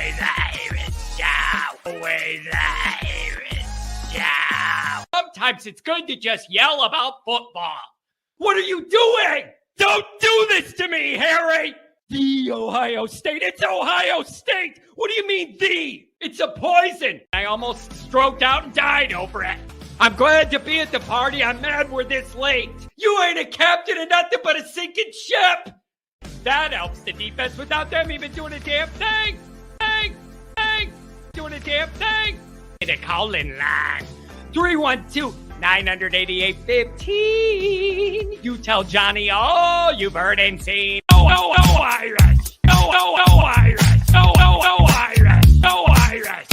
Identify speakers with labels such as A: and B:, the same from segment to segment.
A: Always Irish Show. Always Irish Show. Sometimes it's good to just yell about football. What are you doing? Don't do this to me, Harry. The Ohio State. It's Ohio State. What do you mean the? It's a poison. I almost stroked out and died over it. I'm glad to be at the party. I'm mad we're this late. You ain't a captain of nothing but a sinking ship. That helps the defense without them even doing a damn thing. Doing a damn thing. The call-in line. 312-988-15. You tell Johnny all you've heard and seen. No Irish. No Irish. No Irish. No Irish.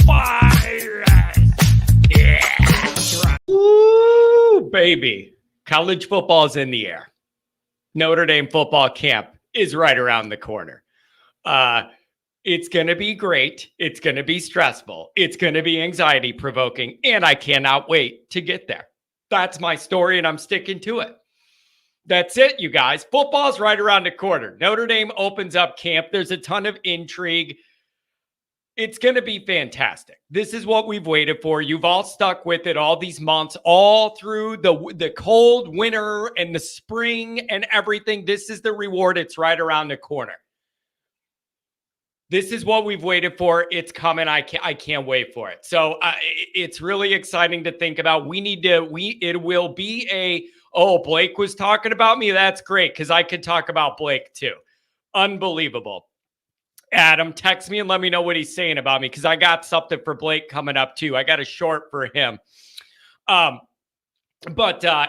A: Yeah. Woo, baby. College football's in the air. Notre Dame football camp is right around the corner. It's going to be great. It's going to be stressful. It's going to be anxiety provoking. And I cannot wait to get there. That's my story and I'm sticking to it. That's it, you guys. Football's right around the corner. Notre Dame opens up camp. There's a ton of intrigue. It's going to be fantastic. This is what we've waited for. You've all stuck with it all these months, all through the cold winter and the spring and everything. This is the reward. It's right around the corner. This is what we've waited for. It's coming. I can't wait for it. So it's really exciting to think about. It will be Blake was talking about me. That's great because I could talk about Blake too. Unbelievable. Adam, text me and let me know what he's saying about me because I got something for Blake coming up too. I got a short for him. But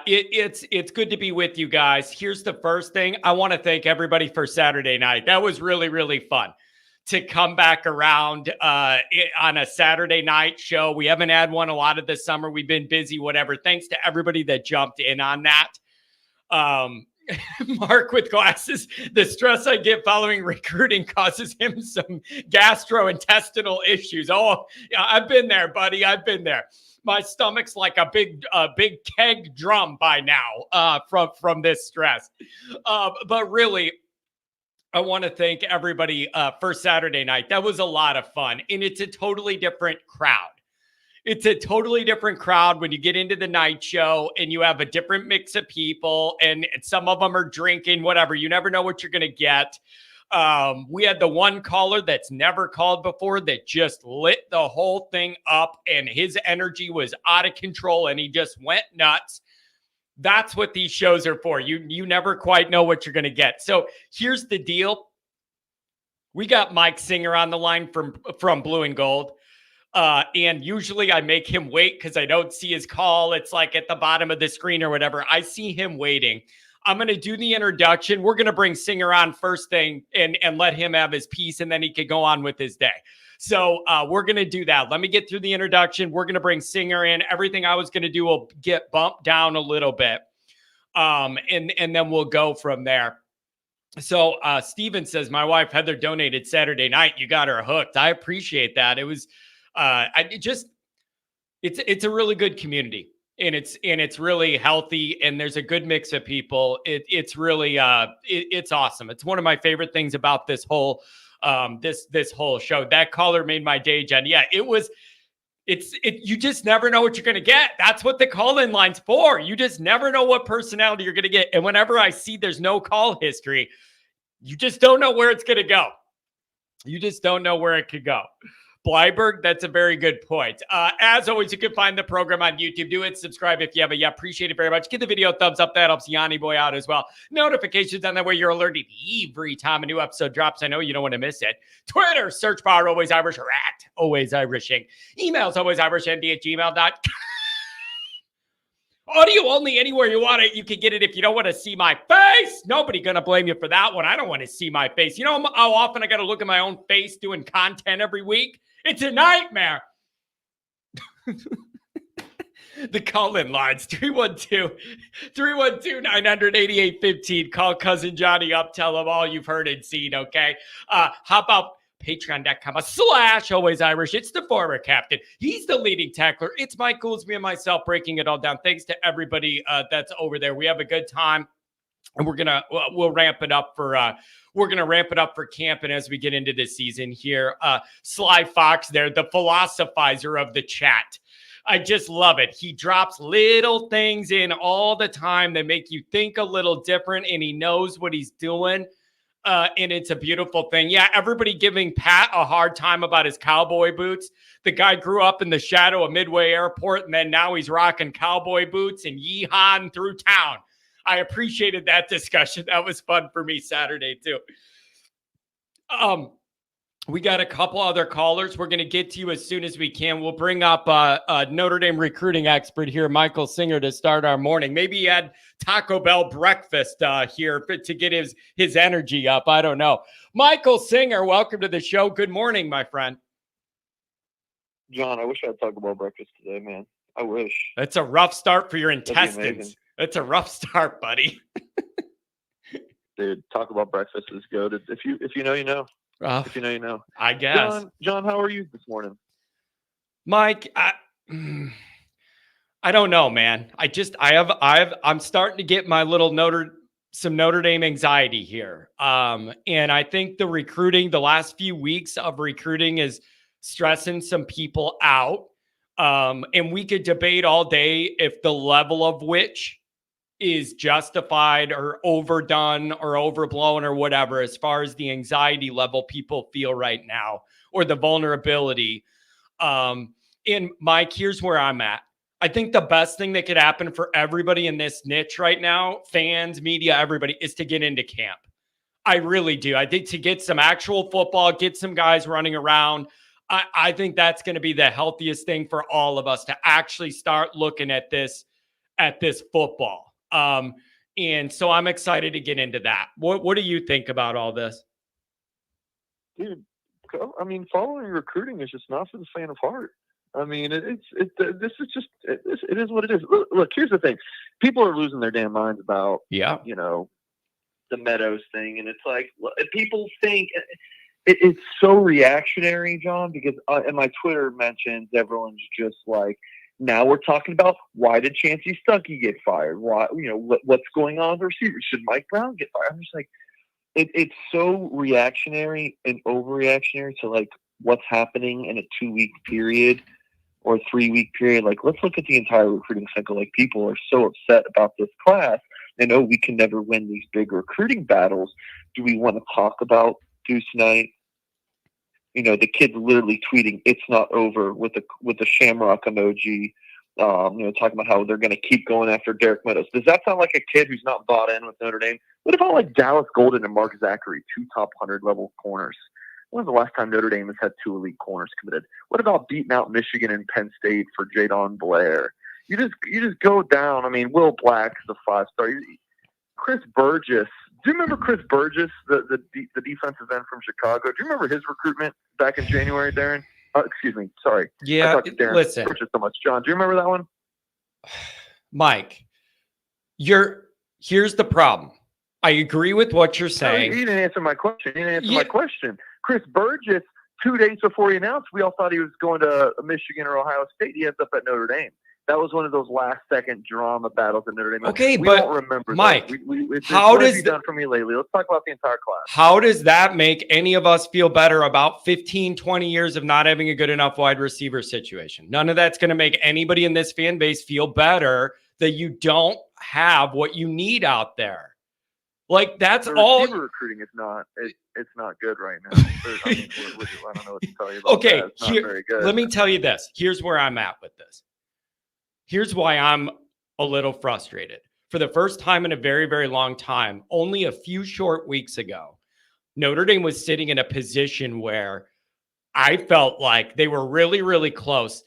A: it's good to be with you guys. Here's the first thing. I want to thank everybody for Saturday night. That was really, really fun to come back around on a Saturday night show. We haven't had one a lot of this summer. We've been busy, whatever. Thanks to everybody that jumped in on that. Mark with glasses, the stress I get following recruiting causes him some gastrointestinal issues. Oh, I've been there, buddy. I've been there. My stomach's like a big keg drum by now from this stress. But really, I want to thank everybody for Saturday night. That was a lot of fun. And it's a totally different crowd. It's a totally different crowd when you get into the night show and you have a different mix of people and some of them are drinking, whatever. You never know what you're going to get. We had the one caller that's never called before that just lit the whole thing up and his energy was out of control and he just went nuts. That's what these shows are for. You never quite know what you're going to get. So here's the deal. We got Mike Singer on the line from Blue and Gold. And usually I make him wait because I don't see his call. It's like at the bottom of the screen or whatever. I see him waiting. I'm going to do the introduction. We're going to bring Singer on first thing and let him have his piece and then he could go on with his day. So we're going to do that. Let me get through the introduction. We're going to bring Singer in. Everything I was going to do will get bumped down a little bit. And then we'll go from there. So Steven says, my wife Heather donated Saturday night. You got her hooked. I appreciate that. It was it's a really good community and it's really healthy and there's a good mix of people. It's really it's awesome. It's one of my favorite things about this whole this whole show. That caller made my day, Jen. Yeah, you just never know what you're going to get. That's what the call-in line's for. You just never know what personality you're going to get. And whenever I see there's no call history, you just don't know where it's going to go. You just don't know where it could go. Blyberg, that's a very good point. As always, you can find the program on YouTube. Do it. Subscribe if you haven't yet. Appreciate it very much. Give the video a thumbs up. That helps Yanni Boy out as well. Notifications on that way you're alerted every time a new episode drops. I know you don't want to miss it. Twitter, search bar Always Irish or at Always Irishing. Emails alwaysirishnd@gmail.com. Audio only anywhere you want it. You can get it if you don't want to see my face. Nobody going to blame you for that one. I don't want to see my face. You know how often I got to look at my own face doing content every week? It's a nightmare. The call-in lines, 312-988-15. Call Cousin Johnny up. Tell him all you've heard and seen, okay? How about patreon.com/Always Irish. It's the former captain. He's the leading tackler. It's Mike Goolsby and myself breaking it all down. Thanks to everybody that's over there. We have a good time. And we'll ramp it up for we're gonna ramp it up for camp and as we get into this season here. Sly Fox there, the philosophizer of the chat. I just love it. He drops little things in all the time that make you think a little different, and he knows what he's doing. And it's a beautiful thing. Yeah, everybody giving Pat a hard time about his cowboy boots. The guy grew up in the shadow of Midway Airport, and then now he's rocking cowboy boots and yeehawing through town. I appreciated that discussion. That was fun for me Saturday too. We got a couple other callers. We're going to get to you as soon as we can. We'll bring up a Notre Dame recruiting expert here, Michael Singer, to start our morning. Maybe he had Taco Bell breakfast here to get his energy up. I don't know. Michael Singer, welcome to the show. Good morning, my friend.
B: John, I wish I had Taco Bell breakfast today, man. I wish.
A: That's a rough start for your intestines. That's a rough start, buddy.
B: Dude, Taco Bell breakfast is good. If you know, you know. If you know, you know.
A: I guess.
B: John, how are you this morning?
A: Mike, I don't know, man. I'm starting to get my little some Notre Dame anxiety here. And I think the last few weeks of recruiting is stressing some people out. And we could debate all day if the level of which is justified or overdone or overblown or whatever, as far as the anxiety level people feel right now or the vulnerability. And Mike, here's where I'm at. I think the best thing that could happen for everybody in this niche right now, fans, media, everybody, is to get into camp. I really do. I think to get some actual football, get some guys running around. I think that's going to be the healthiest thing for all of us, to actually start looking at this football. And so I'm excited to get into that. What do you think about all this?
B: Dude, I mean, following recruiting is just not for the faint of heart. I mean, it is what it is. Look, here's the thing. People are losing their damn minds about, the Meadows thing. And it's like, people think it's so reactionary, John, because in my Twitter mentions, everyone's just like, now we're talking about, why did Chancey Stuckey get fired? Why, what's going on with the receivers? Should Mike Brown get fired? I'm just like, it's so reactionary and overreactionary to like what's happening in a 2-week period or 3-week period. Like, let's look at the entire recruiting cycle. Like, people are so upset about this class and, we can never win these big recruiting battles. Do we want to talk about Deuce Knight? The kid's literally tweeting, "It's not over," with the shamrock emoji, talking about how they're going to keep going after Derek Meadows. Does that sound like a kid who's not bought in with Notre Dame? What about like Dallas Golden and Mark Zachary, 2 top 100 level corners? When was the last time Notre Dame has had 2 elite corners committed? What about beating out Michigan and Penn State for Jadon Blair? You just go down. I mean, Will Black is a 5-star. Chris Burgess. Do you remember Chris Burgess, the defensive end from Chicago? Do you remember his recruitment back in January, Darren? Excuse me. Sorry.
A: Yeah.
B: I talked to Darren
A: Listen.
B: Burgess so much. John, do you remember that one?
A: Mike, here's the problem. I agree with what you're saying.
B: No, you didn't answer my question. Chris Burgess, 2 days before he announced, we all thought he was going to Michigan or Ohio State. He ends up at Notre Dame. That was one of those last-second drama battles at Notre Dame.
A: Okay,
B: we
A: but
B: don't remember
A: Mike,
B: how does done for me lately? Let's talk about the entire class.
A: How does that make any of us feel better about 15, 20 years of not having a good enough wide receiver situation? None of that's going to make anybody in this fan base feel better that you don't have what you need out there. Like, that's all.
B: Receiver recruiting is not. It's not good right now. I don't know what to tell you about
A: okay,
B: that. It's not very good.
A: Let me tell you this. Here's where I'm at with this. Here's why I'm a little frustrated. For the first time in a very, very long time, only a few short weeks ago, Notre Dame was sitting in a position where I felt like they were really, really close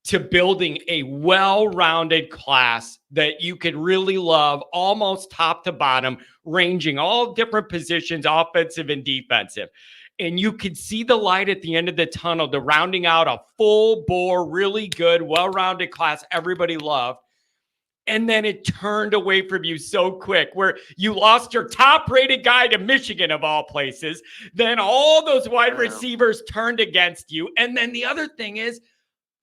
A: to building a well-rounded class that you could really love, almost top to bottom, ranging all different positions, offensive and defensive. And you could see the light at the end of the tunnel, the rounding out a full bore, really good, well-rounded class everybody loved. And then it turned away from you so quick, where you lost your top-rated guy to Michigan, of all places. Then all those wide receivers turned against you. And then the other thing is,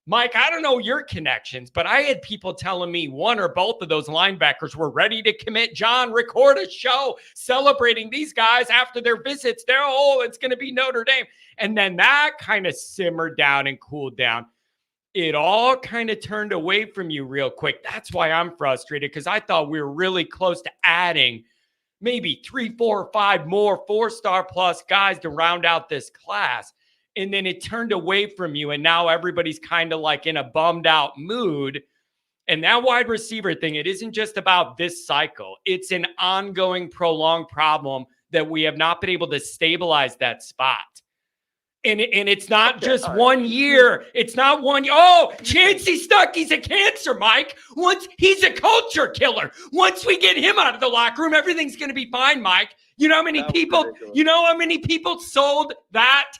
A: Mike, I don't know your connections, but I had people telling me one or both of those linebackers were ready to commit. John, record a show celebrating these guys after their visits. It's going to be Notre Dame. And then that kind of simmered down and cooled down. It all kind of turned away from you real quick. That's why I'm frustrated, because I thought we were really close to adding maybe 3, 4, or 5 more 4-star plus guys to round out this class. And then it turned away from you. And now everybody's kind of like in a bummed out mood. And that wide receiver thing, it isn't just about this cycle. It's an ongoing, prolonged problem that we have not been able to stabilize that spot. And it's not just 1 year. It's not 1 year. Oh, Chancey Stuckey's a cancer, Mike. He's a culture killer. Once we get him out of the locker room, everything's going to be fine, Mike. You know how many people sold that?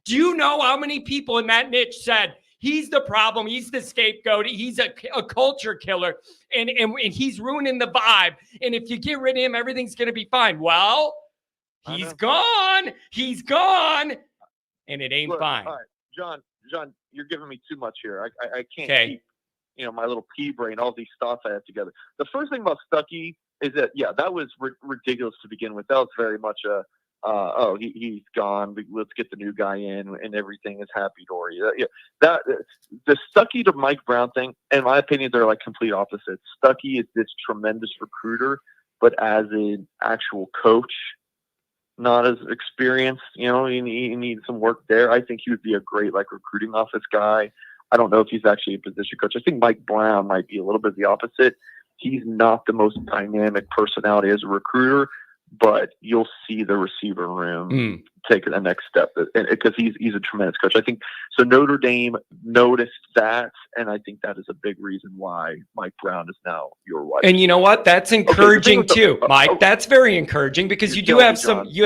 A: Do you know how many people in that niche said, he's the problem, he's the scapegoat, he's a culture killer, and he's ruining the vibe, and if you get rid of him, everything's going to be fine? Well, he's gone, and it ain't fine. All
B: right, John, you're giving me too much here. I can't keep, my little pea brain, all these thoughts I have together. The first thing about Stuckey is that, that was ridiculous to begin with. That was very much he's gone, let's get the new guy in, and everything is happy-dory. The Stuckey to Mike Brown thing, in my opinion, they're like complete opposites. Stuckey is this tremendous recruiter, but as an actual coach, not as experienced. He needs some work there. I think he would be a great recruiting office guy. I don't know if he's actually a position coach. I think Mike Brown might be a little bit the opposite. He's not the most dynamic personality as a recruiter, but you'll see the receiver room take the next step, because he's a tremendous coach. I think so. Notre Dame noticed that, and I think that is a big reason why Mike Brown is now your wife.
A: And you know what? That's encouraging too, Mike. That's very encouraging, because you do have you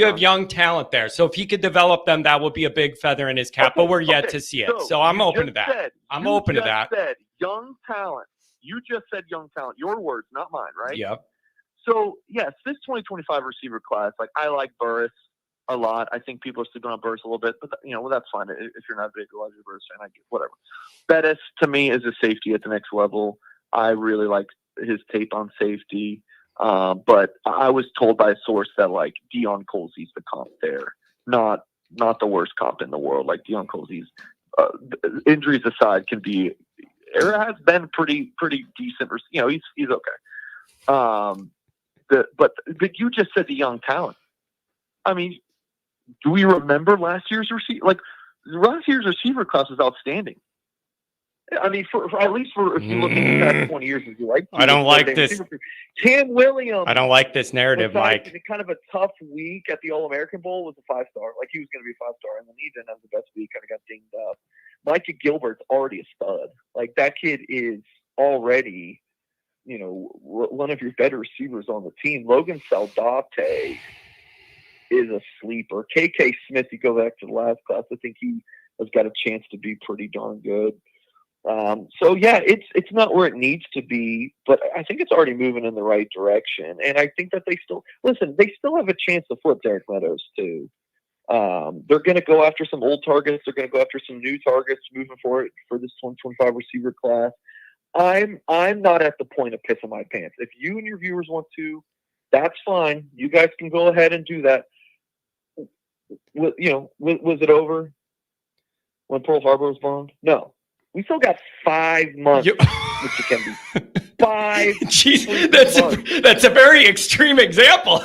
A: have young talent there. So if he could develop them, that would be a big feather in his cap. But we're yet to see it. So I'm open to that. I'm open to that.
B: Said young talent. You just said young talent. Your words, not mine, right?
A: Yep.
B: So, yes, this 2025 receiver class, I like Burris a lot. I think people are sleeping on Burris a little bit, but, that's fine. If you're not a big Elijah Burris fan, I get whatever. Bettis, to me, is a safety at the next level. I really like his tape on safety. But I was told by a source that, Deion Colsey's the comp there. Not the worst comp in the world. Deion Colsey's, injuries aside, has been pretty decent. He's okay. But you just said the young talent. I mean, do we remember last year's receiver? Last year's receiver class was outstanding. I mean, for at least if you look at the past 20 years,
A: I don't like this.
B: Cam Williams.
A: I don't like this narrative, Mike.
B: Kind of a tough week at the All-American Bowl was a 5-star. He was going to be a 5-star, and then he didn't have the best week. Kind of got dinged up. Micah Gilbert's already a stud. That kid is already, one of your better receivers on the team. Logan Saldate is a sleeper. KK Smith, you go back to the last class, I think he has got a chance to be pretty darn good. It's not where it needs to be, but I think it's already moving in the right direction. And I think that they still have a chance to flip Derek Meadows too. They're going to go after some old targets. They're going to go after some new targets moving forward for this 2025 receiver class. I'm not at the point of pissing my pants. If you and your viewers want to, that's fine. You guys can go ahead and do that. Was it over when Pearl Harbor was bombed? No. We still got 5 months, Mr. Kennedy. 5
A: Jeez, that's a very extreme example.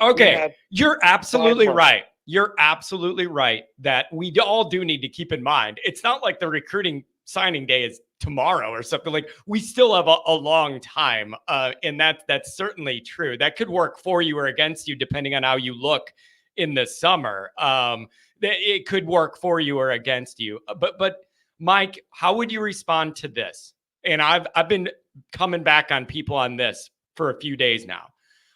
A: Okay, you're absolutely right. You're absolutely right that we all do need to keep in mind. It's not like the recruiting signing day is tomorrow or something. We still have a long time. And that's certainly true. That could work for you or against you, depending on how you look in the summer. It could work for you or against you. But Mike, how would you respond to this? And I've been coming back on people on this for a few days now.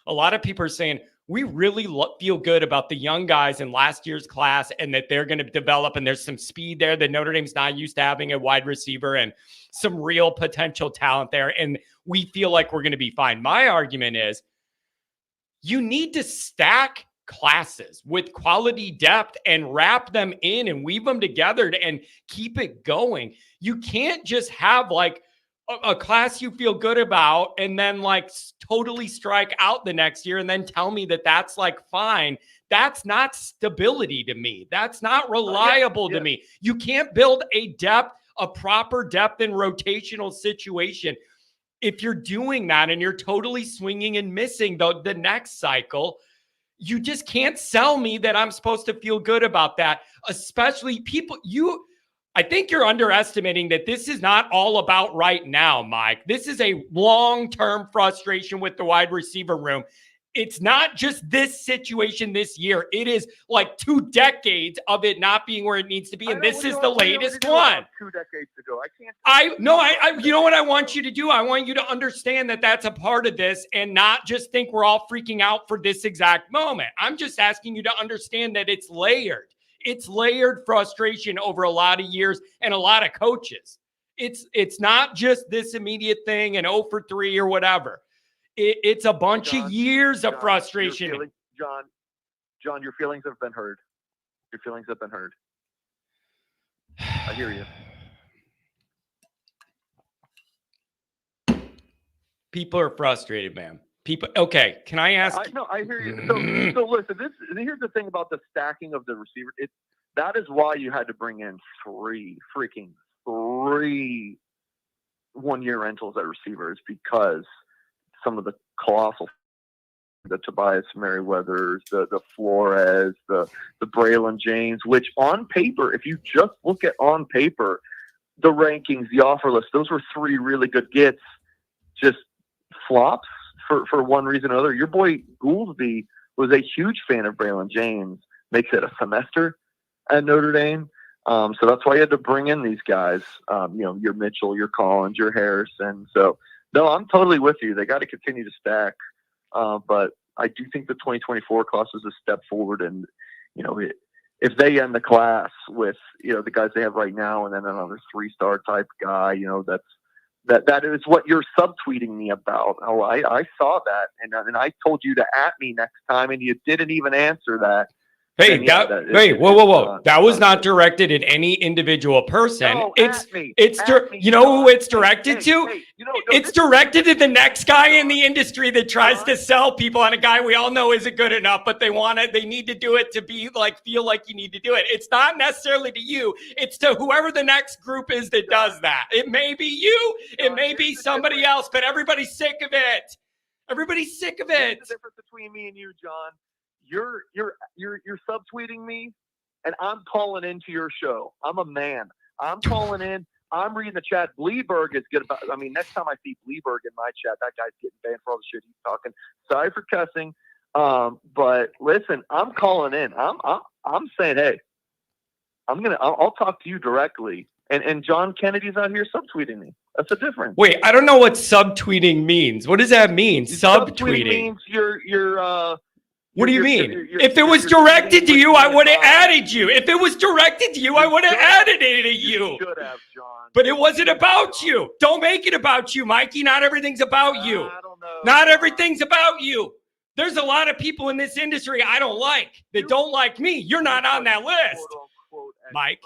A: A lot of people are saying, we really feel good about the young guys in last year's class and that they're going to develop, and there's some speed there that Notre Dame's not used to having a wide receiver and some real potential talent there. And we feel like we're going to be fine. My argument is you need to stack classes with quality depth and wrap them in and weave them together and keep it going. You can't just have like a class you feel good about and then like totally strike out the next year and then tell me that that's like fine. That's not stability to me. That's not reliable to me. You can't build a proper depth and rotational situation if you're doing that and you're totally swinging and missing the next cycle. You just can't sell me that I'm supposed to feel good about that, especially I think you're underestimating that this is not all about right now, Mike. This is a long-term frustration with the wide receiver room. It's not just this situation this year. It is like 2 decades of it not being where it needs to be. And this is the latest one.
B: 2 decades ago.
A: You know what I want you to do? I want you to understand that that's a part of this and not just think we're all freaking out for this exact moment. I'm just asking you to understand that it's layered. It's layered frustration over a lot of years and a lot of coaches. It's not just this immediate thing and 0 for 3 or whatever. It's a bunch of years of frustration.
B: John, your feelings have been heard. Your feelings have been heard. I hear you.
A: People are frustrated, man. Okay, can I ask?
B: I hear you. So listen, here's the thing about the stacking of the receiver. That is why you had to bring in three 1-year rentals at receivers, because some of the colossal, the Tobias Merriweathers, the Flores, the Braylon James, which on paper, if you just look at on paper, the rankings, the offer list, those were 3 really good gets, just flops for one reason or another. Your boy Gouldsby was a huge fan of Braylon James, makes it a semester at Notre Dame. So that's why you had to bring in these guys, your Mitchell, your Collins, your Harrison. So, no, I'm totally with you. They got to continue to stack. But I do think the 2024 class is a step forward. And, if they end the class with, the guys they have right now and then another 3-star type guy, that is what you're subtweeting me about. Oh, I saw that. And I told you to at me next time, and you didn't even answer that.
A: Hey, whoa. That was not directed at any individual person.
B: No,
A: you know who it's directed to? It's directed to the next guy in the industry that tries to sell people on a guy we all know isn't good enough, but they need to do it to be like, feel like you need to do it. It's not necessarily to you. It's to whoever the next group is that does that. It may be you. It may be somebody else, but everybody's sick of it. Everybody's sick of it.
B: Here's the difference between me and you, John. You're subtweeting me, and I'm calling into your show. I'm a man. I'm calling in. I'm reading the chat. Bleberg is good about. Next time I see Bleberg in my chat, that guy's getting banned for all the shit he's talking. Sorry for cussing, but listen, I'm calling in. I'm saying, hey, I'll talk to you directly. And John Kennedy's out here subtweeting me. That's the difference.
A: Wait, I don't know what subtweeting means. What does that mean? Subtweeting
B: means you're
A: What do you mean? If it was directed to you, I would have added you. If it was directed to you, I would have added it to you.
B: Should have, John.
A: But it wasn't about you. Don't make it about you, Mikey. Not everything's about you.
B: I don't know.
A: Not everything's about you. There's a lot of people in this industry I don't like that don't like me. You're not on that list, Mike.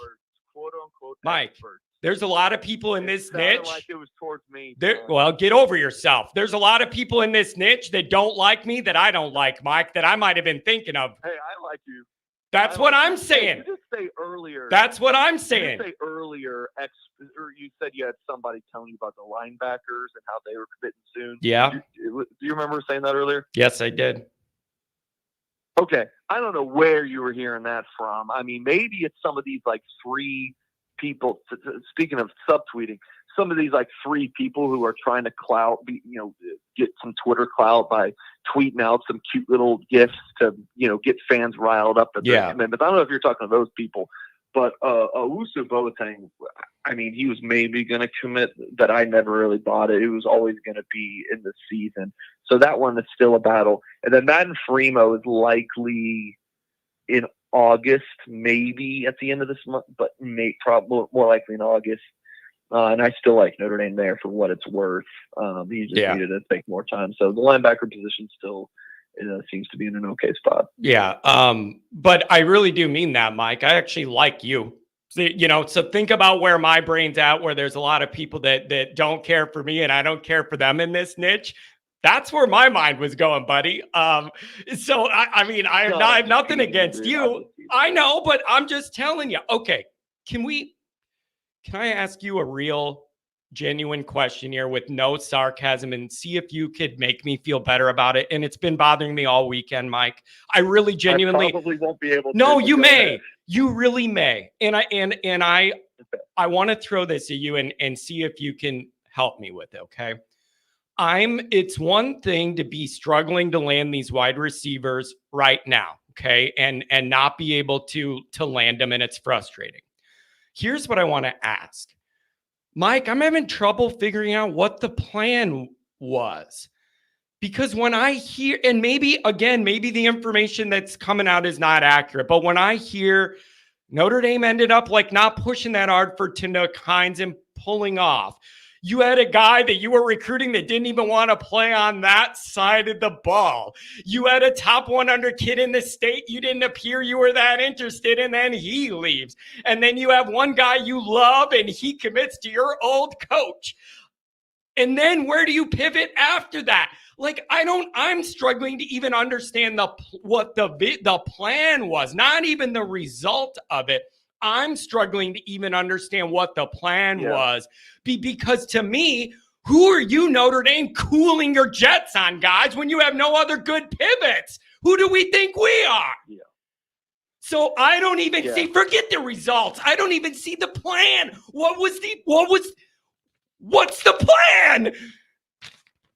B: Quote unquote
A: Mike.
B: Experts.
A: There's a lot of people in this niche.
B: Like it was towards me.
A: Well, get over yourself. There's a lot of people in this niche that don't like me, that I don't like, Mike, that I might have been thinking of.
B: Hey, I like you.
A: That's what I'm saying.
B: You just say earlier.
A: That's what I'm saying.
B: You say earlier, you said you had somebody telling you about the linebackers and how they were committing soon.
A: Yeah.
B: Do you remember saying that earlier?
A: Yes, I did.
B: Okay. I don't know where you were hearing that from. Maybe it's some of these like 3 people, speaking of subtweeting, some of these like 3 people who are trying to get some Twitter clout by tweeting out some cute little gifs to, get fans riled up at their commitment. I don't know if you're talking to those people, but Owusu Boateng, he was maybe going to commit, but I never really bought it. It was always going to be in the season. So that one is still a battle. And then Madden Fremo is likely in August, maybe at the end of this month, but probably more likely in August. And I still like Notre Dame there for what it's worth. He just needed to take more time. So the linebacker position still seems to be in an okay spot.
A: Yeah. But I really do mean that, Mike. I actually like you. So think about where my brain's at, where there's a lot of people that don't care for me and I don't care for them in this niche. That's where my mind was going, buddy. So I mean, I have nothing against you. I know, but I'm just telling you. Okay, can I ask you a real, genuine question here with no sarcasm and see if you could make me feel better about it? And it's been bothering me all weekend, Mike. I really genuinely
B: I probably won't be able to.
A: No, you may. Ahead. You really may. And I want to throw this at you and see if you can help me with it, okay? It's one thing to be struggling to land these wide receivers right now, okay? And not be able to land them, and it's frustrating. Here's what I want to ask. Mike, I'm having trouble figuring out what the plan was. Because when I hear, and maybe the information that's coming out is not accurate, but when I hear Notre Dame ended up like not pushing that hard for Tanook Hines and pulling off. You had a guy that you were recruiting that didn't even want to play on that side of the ball. You had a top 100 kid in the state. You didn't appear you were that interested, and then he leaves. And then you have one guy you love, and he commits to your old coach. And then where do you pivot after that? Like, I'm struggling to even understand what the plan was, not even the result of it. I'm struggling to even understand what the plan was. Because to me, who are you, Notre Dame, cooling your jets on, guys, when you have no other good pivots? Who do we think we are? Yeah. So I don't even see, forget the results. I don't even see the plan. What's the plan?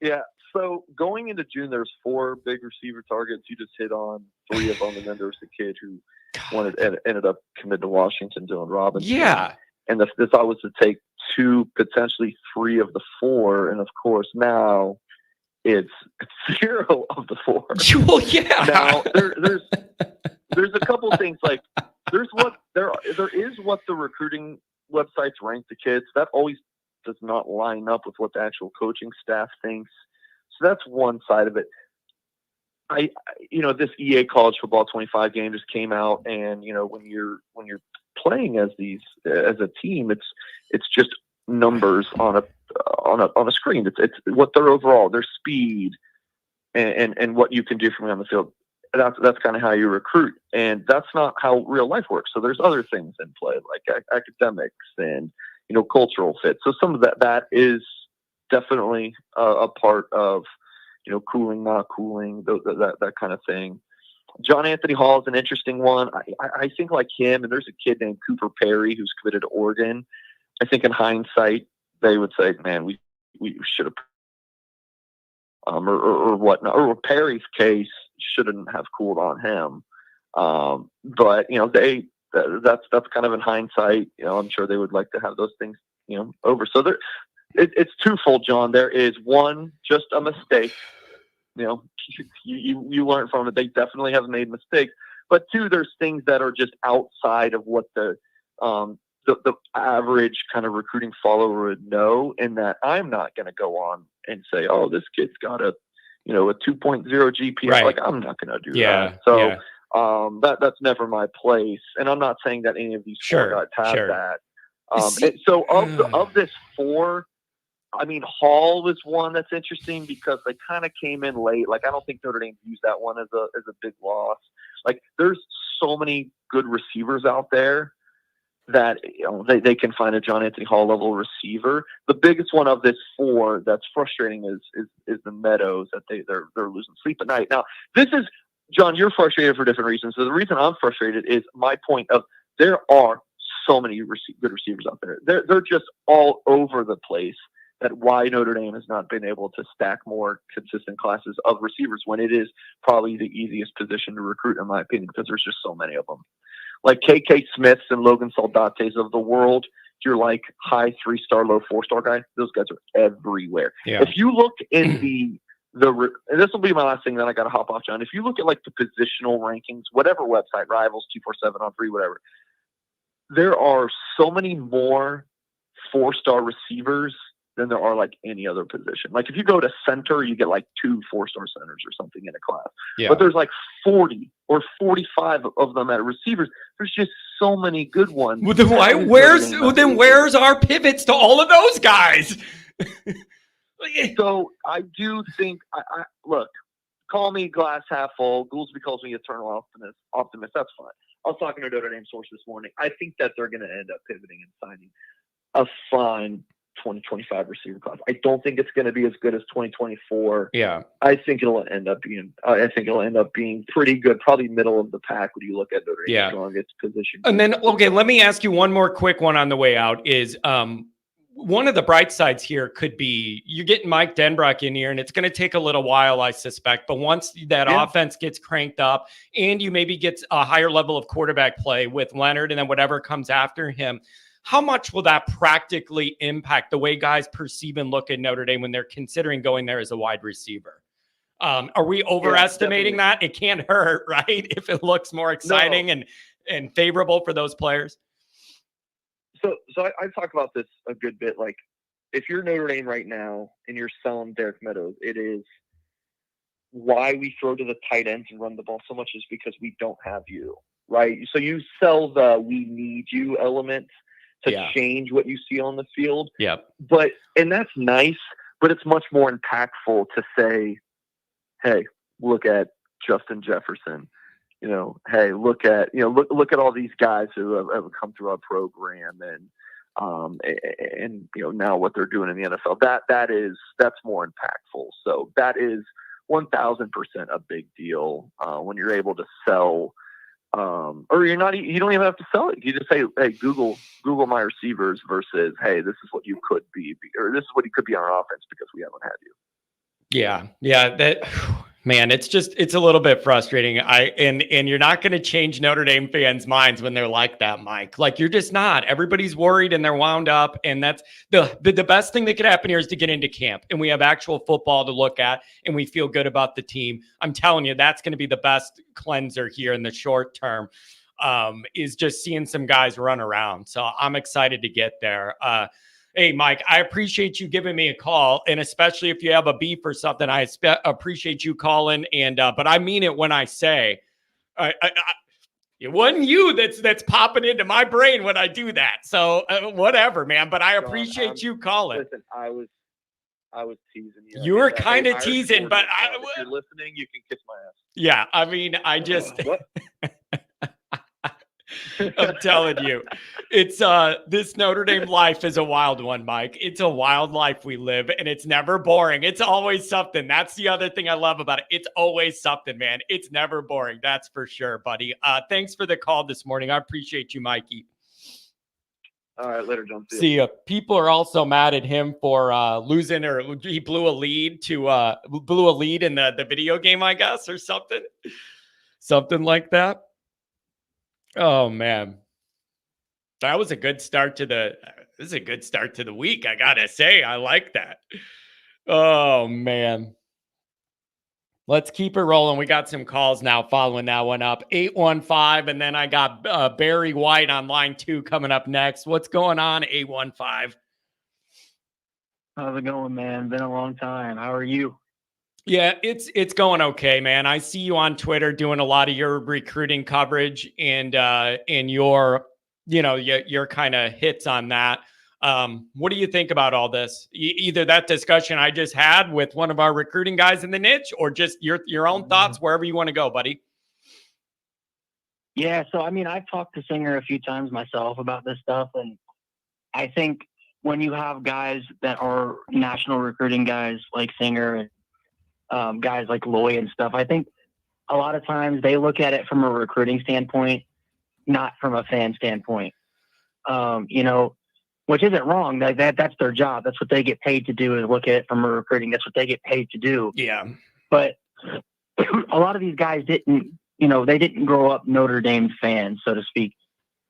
B: Yeah. So going into June, there's 4 big receiver targets. You just hit on 3 of them, and then there was the kid who ended up committed to Washington, Dylan Robinson.
A: Yeah.
B: And the thought was to take 2, potentially 3 of the 4, and of course now it's 0 of the 4.
A: Well, yeah.
B: Now there's a couple things, like there is what the recruiting websites rank the kids. That always does not line up with what the actual coaching staff thinks. So that's one side of it. This EA College Football 25 game just came out, and when you're playing as a team, it's just numbers on a screen. It's what their speed and what you can do from on the field. That's kind of how you recruit, and that's not how real life works. So there's other things in play, like academics and cultural fit. So some of that is definitely a part of cooling, not cooling, that kind of thing. John Anthony Hall is an interesting one. I think like him, and there's a kid named Cooper Perry who's committed to Oregon. I think in hindsight they would say, man, we should have or whatnot, or Perry's case shouldn't have cooled on him. But that's kind of in hindsight. I'm sure they would like to have those things over. So it's twofold, John. There is one, just a mistake. You learn from it. They definitely have made mistakes. But 2, there's things that are just outside of what the average kind of recruiting follower would know, and that I'm not going to go on and say, oh, this kid's got a 2.0 GPA.
A: Right.
B: Like, I'm not going to do that. So that's never my place. And I'm not saying that any of these 4 guys have that. And so of this 4, I mean, Hall was one that's interesting because they kind of came in late. Like, I don't think Notre Dame used that one as a big loss. Like, there's so many good receivers out there that they can find a John Anthony Hall level receiver. The biggest one of this 4 that's frustrating is the Meadows, that they're losing sleep at night. Now, this is, John, you're frustrated for different reasons. So the reason I'm frustrated is my point of there are so many good receivers out there. They're just all over the place. That why Notre Dame has not been able to stack more consistent classes of receivers when it is probably the easiest position to recruit, in my opinion, because there's just so many of them. Like KK Smiths and Logan Soldates of the world, you're like high 3-star, low 4-star guy. Those guys are everywhere. Yeah. If you look in and this will be my last thing, then I got to hop off, John. If you look at like the positional rankings, whatever website, Rivals, 247 on 3, whatever, there are so many more 4-star receivers than there are like any other position. Like if you go to center, you get like 2 4-star centers or something in a class.
A: Yeah.
B: But there's like 40 or 45 of them at receivers. There's just so many good ones.
A: Well, then where's our pivots to all of those guys?
B: So I do think, I look, call me glass half full. Goolsby calls me eternal optimist. That's fine. I was talking to a Notre Dame source this morning. I think that they're going to end up pivoting and signing a fine 2025 receiver class. I don't think it's going to be as good as 2024.
A: Yeah.
B: I think it'll end up being pretty good, probably middle of the pack when you look at Notre Dame's strongest position.
A: And then, okay, let me ask you one more quick one on the way out is, one of the bright sides here could be you're getting Mike Denbrock in here, and it's going to take a little while, I suspect. But once that offense gets cranked up and you maybe get a higher level of quarterback play with Leonard and then whatever comes after him, how much will that practically impact the way guys perceive and look at Notre Dame when they're considering going there as a wide receiver? Are we overestimating that? It can't hurt, right? If it looks more exciting and favorable for those players.
B: So I talk about this a good bit. Like, if you're Notre Dame right now and you're selling Derek Meadows, it is why we throw to the tight ends and run the ball so much is because we don't have you, right? So you sell the "we need you" element to change what you see on the field.
A: Yep.
B: And that's nice, but it's much more impactful to say, hey, look at Justin Jefferson. Hey, look at all these guys who have come through our program and now what they're doing in the NFL. That's more impactful. So that is 1,000% a big deal when you're able to sell, or you don't even have to sell it. You just say, hey, Google my receivers versus, hey, this is what you could be, or this is what you could be on our offense because we haven't had you.
A: Yeah. Man, it's a little bit frustrating. And you're not going to change Notre Dame fans' minds when they're like that, Mike. Like, you're just not. Everybody's worried and they're wound up. And that's the best thing that could happen here is to get into camp and we have actual football to look at and we feel good about the team. I'm telling you, that's going to be the best cleanser here in the short term, is just seeing some guys run around. So I'm excited to get there. Hey, Mike, I appreciate you giving me a call, and especially if you have a beef or something, I appreciate you calling. And but I mean it when I say, it wasn't you that's popping into my brain when I do that. So whatever, man. But I appreciate you calling.
B: Listen, I was teasing you.
A: You were kind of teasing, but
B: if you're listening, you can kiss my ass.
A: Yeah, I mean, I just. I'm telling you, it's this Notre Dame life is a wild one, Mike. It's a wild life we live, and it's never boring. It's always something. That's the other thing I love about it. It's always something, man. It's never boring. That's for sure, buddy. Thanks for the call this morning. I appreciate you, Mikey.
B: All right, later, John.
A: See ya. People are also mad at him for losing, or he blew a lead in the video game, I guess, or something like that. Oh man, that was a good start to the week. I gotta say, I like that. Oh man, let's keep it rolling. We got some calls now following that one up. 815, and then I got Barry White on line 2 coming up next. What's going on, 815?
C: How's it going, man? Been a long time. How are you?
A: Yeah, it's going okay, man. I see you on Twitter doing a lot of your recruiting coverage and your kind of hits on that. What do you think about all this? Either that discussion I just had with one of our recruiting guys in the niche, or just your own thoughts wherever you want to go, buddy.
C: Yeah, so I mean, I've talked to Singer a few times myself about this stuff, and I think when you have guys that are national recruiting guys like Singer and guys like Loy and stuff, I think a lot of times they look at it from a recruiting standpoint, not from a fan standpoint. Which isn't wrong. That's their job. That's what they get paid to do, is look at it from a recruiting. That's what they get paid to do.
A: Yeah.
C: But a lot of these guys didn't grow up Notre Dame fans, so to speak.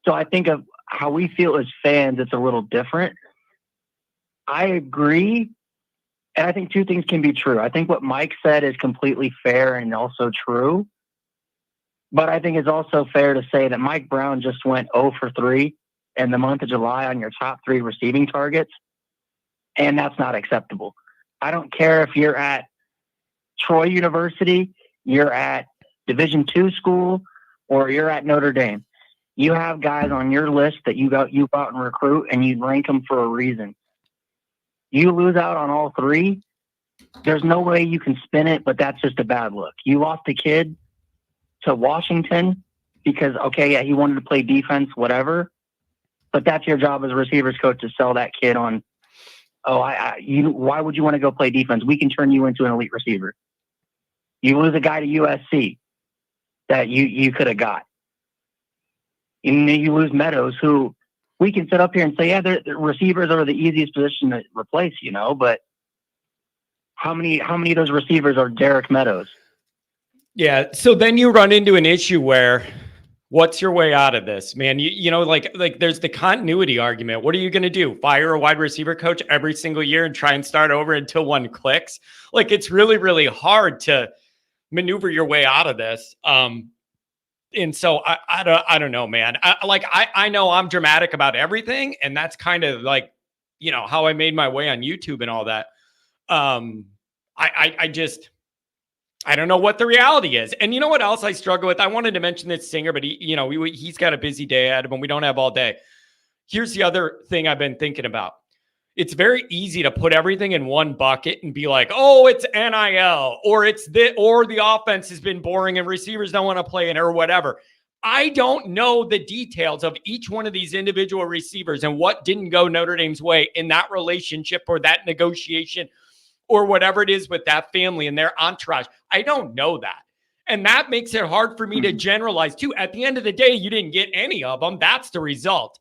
C: So I think of how we feel as fans, it's a little different. I agree. And I think two things can be true. I think what Mike said is completely fair and also true. But I think it's also fair to say that Mike Brown just went 0 for 3 in the month of July on your top 3 receiving targets. And that's not acceptable. I don't care if you're at Troy University, you're at Division II school, or you're at Notre Dame. You have guys on your list that you go out and recruit, and you rank them for a reason. You lose out on all three, there's no way you can spin it, but that's just a bad look. You lost a kid to Washington because, okay, yeah, he wanted to play defense, whatever, but that's your job as a receivers coach to sell that kid on, why would you want to go play defense? We can turn you into an elite receiver. You lose a guy to USC that you could have got. You lose Meadows, who we can sit up here and say, yeah, the receivers are the easiest position to replace, but how many of those receivers are Derek Meadows?
A: Yeah. So then you run into an issue where what's your way out of this, man? Like there's the continuity argument. What are you going to do? Fire a wide receiver coach every single year and try and start over until one clicks? Like, it's really, really hard to maneuver your way out of this. And so I don't know, man. I know I'm dramatic about everything, and that's kind of like, how I made my way on YouTube and all that. I don't know what the reality is. And you know what else I struggle with? I wanted to mention this singer, but he's got a busy day ahead of him. We don't have all day. Here's the other thing I've been thinking about. It's very easy to put everything in one bucket and be like, oh, it's NIL, or the offense has been boring and receivers don't want to play in it, or whatever. I don't know the details of each one of these individual receivers and what didn't go Notre Dame's way in that relationship or that negotiation or whatever it is with that family and their entourage. I don't know that. And that makes it hard for me to generalize too. At the end of the day, you didn't get any of them. That's the result.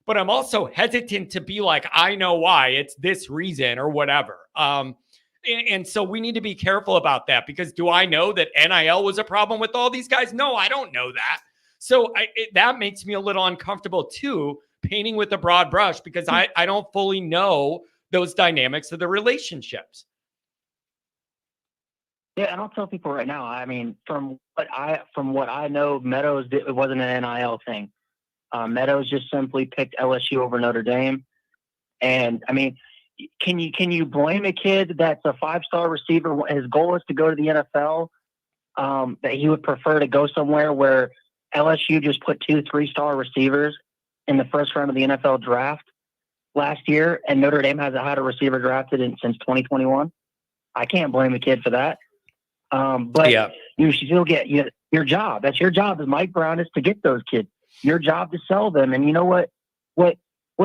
A: But I'm also hesitant to be like, I know why it's this reason or whatever. And so we need to be careful about that, because do I know that NIL was a problem with all these guys? No, I don't know that. So that makes me a little uncomfortable too, painting with a broad brush, because I don't fully know those dynamics of the relationships.
C: Yeah, and I'll tell people right now, I mean, from what I know, Meadows, it wasn't an NIL thing. Meadows just simply picked LSU over Notre Dame. And I mean, can you blame a kid that's a 5-star receiver? His goal is to go to the NFL, that he would prefer to go somewhere where LSU just put 2 3-star receivers in the first round of the NFL draft last year, and Notre Dame hasn't had a receiver drafted since 2021. I can't blame a kid for that. But yeah, you should still get your job. That's your job as Mike Brown, is to get those kids. Your job to sell them. And you know what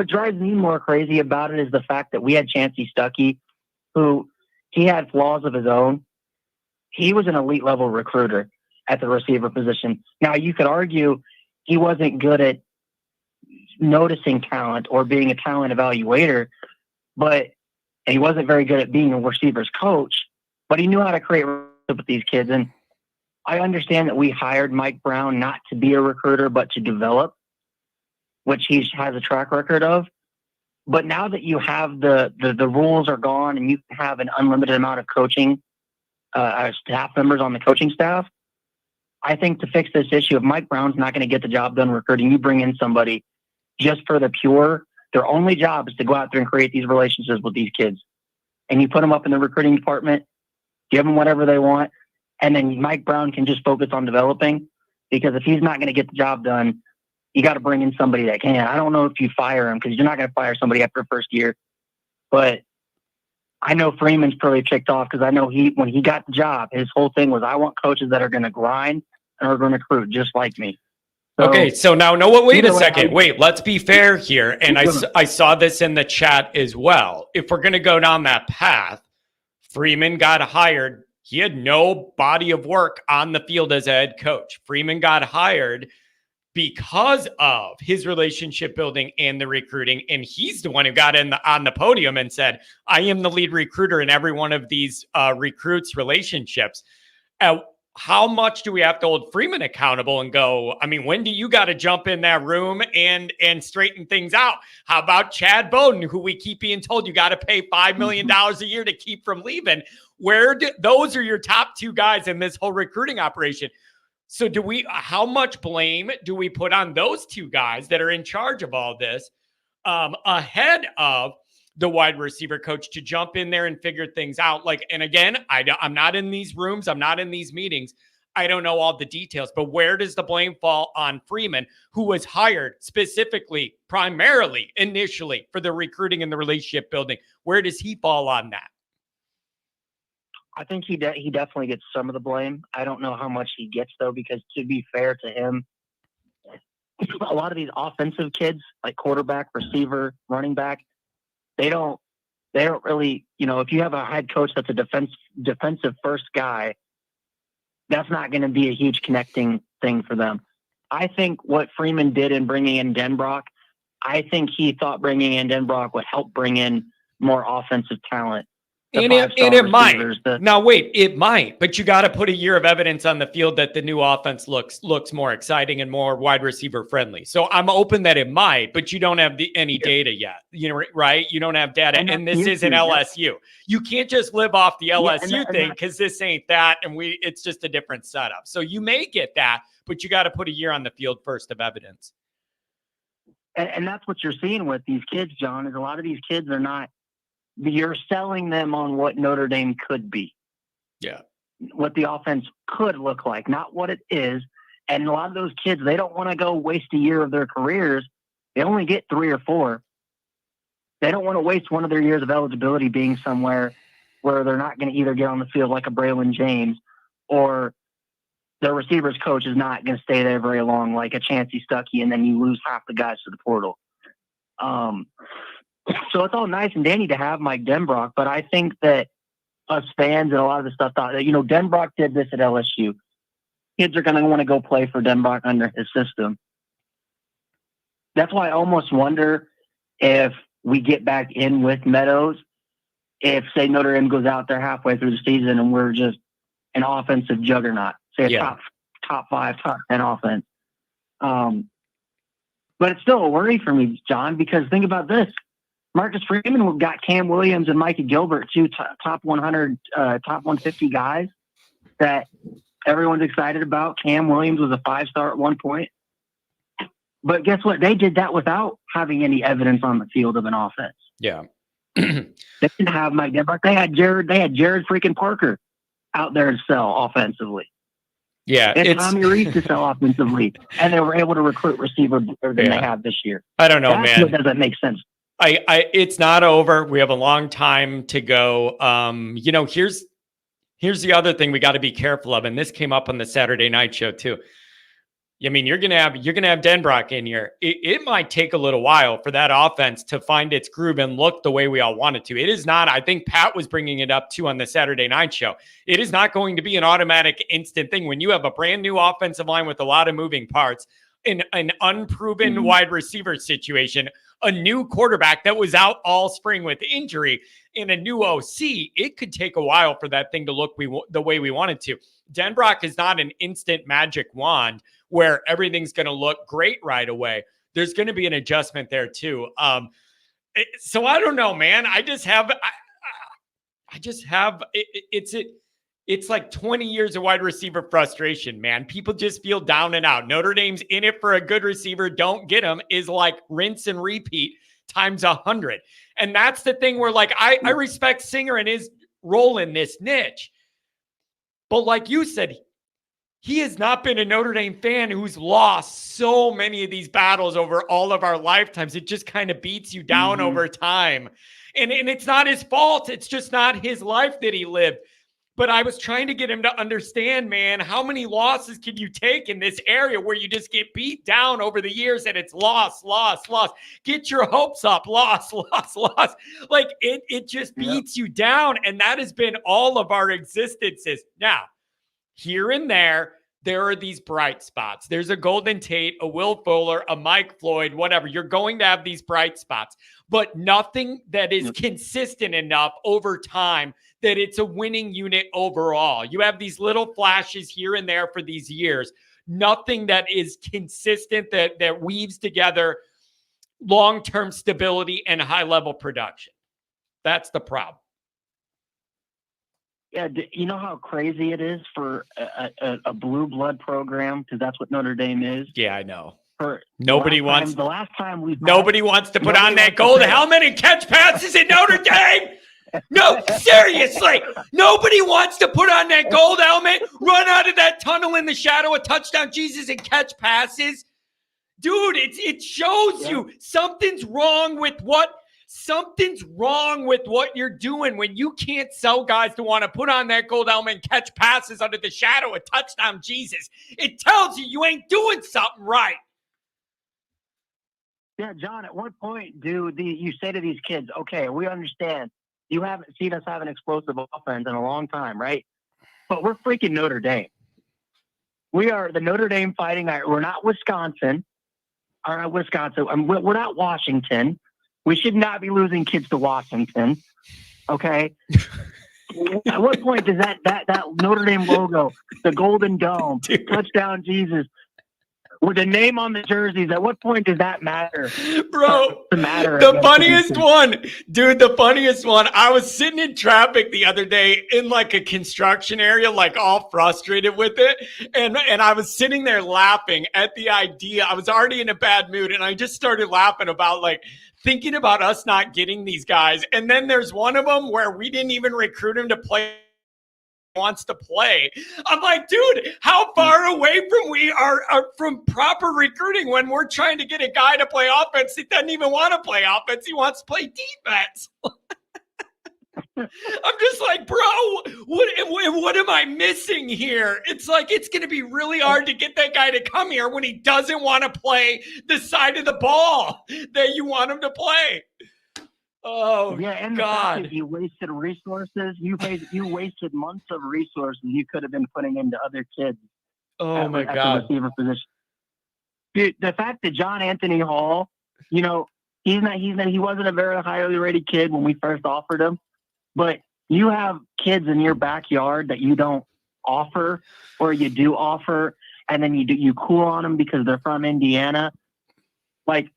C: drives me more crazy about it is the fact that we had Chancey Stuckey, who he had flaws of his own. He was an elite level recruiter at the receiver position. Now, you could argue he wasn't good at noticing talent or being a talent evaluator, and he wasn't very good at being a receivers coach, but he knew how to create relationships with these kids. And I understand that we hired Mike Brown not to be a recruiter, but to develop, which he has a track record of. But now that you have the rules are gone and you have an unlimited amount of coaching staff members on the coaching staff, I think to fix this issue, if Mike Brown's not going to get the job done recruiting, you bring in somebody just for their only job is to go out there and create these relationships with these kids. And you put them up in the recruiting department, give them whatever they want, and then Mike Brown can just focus on developing, because if he's not going to get the job done, you got to bring in somebody that can. I don't know if you fire him, because you're not going to fire somebody after the first year. But I know Freeman's pretty ticked off, because I know when he got the job, his whole thing was, I want coaches that are going to grind and are going to recruit just like me. So,
A: okay, so now, wait a second. Wait, let's be fair here. And I saw this in the chat as well. If we're going to go down that path, Freeman got hired. He had no body of work on the field as a head coach. Freeman got hired because of his relationship building and the recruiting. And he's the one who got on the podium and said, I am the lead recruiter in every one of these recruits' relationships. How much do we have to hold Freeman accountable and go, I mean, when do you got to jump in that room and straighten things out? How about Chad Bowden, who we keep being told you got to pay $5 million a year to keep from leaving? Those are your top 2 guys in this whole recruiting operation. So how much blame do we put on those 2 guys that are in charge of all this, ahead of the wide receiver coach to jump in there and figure things out. Like, and again, I'm not in these rooms. I'm not in these meetings. I don't know all the details, but where does the blame fall on Freeman, who was hired specifically, primarily, initially for the recruiting and the relationship building? Where does he fall on that?
C: I think he definitely gets some of the blame. I don't know how much he gets, though, because to be fair to him, a lot of these offensive kids, like quarterback, receiver, running back, they don't really, if you have a head coach that's a defensive first guy, that's not going to be a huge connecting thing for them. I think what Freeman did in bringing in Denbrock, I think he thought bringing in Denbrock would help bring in more offensive talent.
A: And it might. Now, wait, it might, but you got to put a year of evidence on the field that the new offense looks more exciting and more wide receiver friendly. So I'm open that it might, but you don't have any data yet, right? You don't have data, and this isn't LSU. You can't just live off the LSU thing because this ain't that, and it's just a different setup. So you may get that, but you got to put a year on the field first of evidence.
C: And that's what you're seeing with these kids, John, is a lot of these kids are not. You're selling them on what Notre Dame could be.
A: Yeah.
C: What the offense could look like, not what it is. And a lot of those kids, they don't want to go waste a year of their careers. They only get 3 or 4. They don't want to waste one of their years of eligibility being somewhere where they're not going to either get on the field like a Braylon James, or their receivers coach is not going to stay there very long, like a Chancey Stuckey, and then you lose half the guys to the portal. So it's all nice and dandy to have Mike Denbrock, but I think that us fans and a lot of the stuff thought that, Denbrock did this at LSU. Kids are going to want to go play for Denbrock under his system. That's why I almost wonder if we get back in with Meadows, if, say, Notre Dame goes out there halfway through the season and we're just an offensive juggernaut, say a top 5, top 10 offense. But it's still a worry for me, John, because think about this. Marcus Freeman got Cam Williams and Mikey Gilbert, 2 top 100, top 150 guys that everyone's excited about. Cam Williams was a 5-star at one point. But guess what? They did that without having any evidence on the field of an offense.
A: Yeah.
C: They didn't have Mike Denbrock. They had Jared freaking Parker out there to sell offensively.
A: Yeah.
C: And Tommy Reese to sell offensively. And they were able to recruit receiver better than they have this year.
A: I don't know, man.
C: What doesn't make sense.
A: It's not over. We have a long time to go. Here's the other thing we got to be careful of, and this came up on the Saturday night show too. I mean, you're gonna have Denbrock in here. It might take a little while for that offense to find its groove and look the way we all want it to. It is not. I think Pat was bringing it up too on the Saturday night show. It is not going to be an automatic instant thing when you have a brand new offensive line with a lot of moving parts, in an unproven wide receiver situation, a new quarterback that was out all spring with injury, in a new OC. It could take a while for that thing to look the way we want it to. Denbrock is not an instant magic wand where everything's going to look great right away. There's going to be an adjustment there too. So I don't know, man. It's like 20 years of wide receiver frustration, man. People just feel down and out. Notre Dame's in it for a good receiver. Don't get him is like rinse and repeat times 100. And that's the thing where, like, I respect Singer and his role in this niche. But like you said, he has not been a Notre Dame fan who's lost so many of these battles over all of our lifetimes. It just kind of beats you down over time. And it's not his fault. It's just not his life that he lived. But I was trying to get him to understand, man, how many losses can you take in this area where you just get beat down over the years and it's loss. Get your hopes up. Loss. Like it just beats you down. And that has been all of our existences. Now, here and there are these bright spots. There's a Golden Tate, a Will Fuller, a Mike Floyd, whatever. You're going to have these bright spots, but nothing that is consistent enough over time that it's a winning unit overall. You have these little flashes here and there for these years. Nothing that is consistent that weaves together long-term stability and high-level production. That's the problem.
C: Yeah, you know how crazy it is for a blue blood program, because that's what Notre Dame is.
A: Yeah, I know. Nobody
C: the
A: wants
C: last time we
A: Nobody wants to put on that gold helmet and catch passes at Notre Dame. No, seriously. Nobody wants to put on that gold helmet, run out of that tunnel in the shadow of touchdown Jesus and catch passes. Dude, it shows you something's wrong with what you're doing when you can't sell guys to want to put on that gold helmet and catch passes under the shadow of touchdown Jesus. It tells you ain't doing something right.
C: Yeah, John, at what point do you say to these kids, okay, we understand you haven't seen us have an explosive offense in a long time, right? But we're freaking Notre Dame. We are the Notre Dame Fighting Irish. We're not Wisconsin. Or not Wisconsin. We're not Washington. We should not be losing kids to Washington. Okay? At what point does that Notre Dame logo, the Golden Dome, touchdown Jesus, with the name on the jerseys, at what point does that matter?
A: Bro, the funniest one, I was sitting in traffic the other day in like a construction area, like all frustrated with it. And I was sitting there laughing at the idea. I was already in a bad mood and I just started laughing about like thinking about us not getting these guys. And then there's one of them where we didn't even recruit him to play. Wants to play. I'm like, dude, how far away from we are from proper recruiting when we're trying to get a guy to play offense? He doesn't even want to play offense. He wants to play defense. I'm just like, bro, what am I missing here? It's like, it's going to be really hard to get that guy to come here when he doesn't want to play the side of the ball that you want him to play. Oh, yeah, and God.
C: You wasted resources. You wasted months of resources you could have been putting into other kids.
A: Oh, my God.
C: At the receiver position. Dude, the fact that John Anthony Hall, he wasn't a very highly rated kid when we first offered him, but you have kids in your backyard that you don't offer or you do offer, and then you cool on them because they're from Indiana. Like,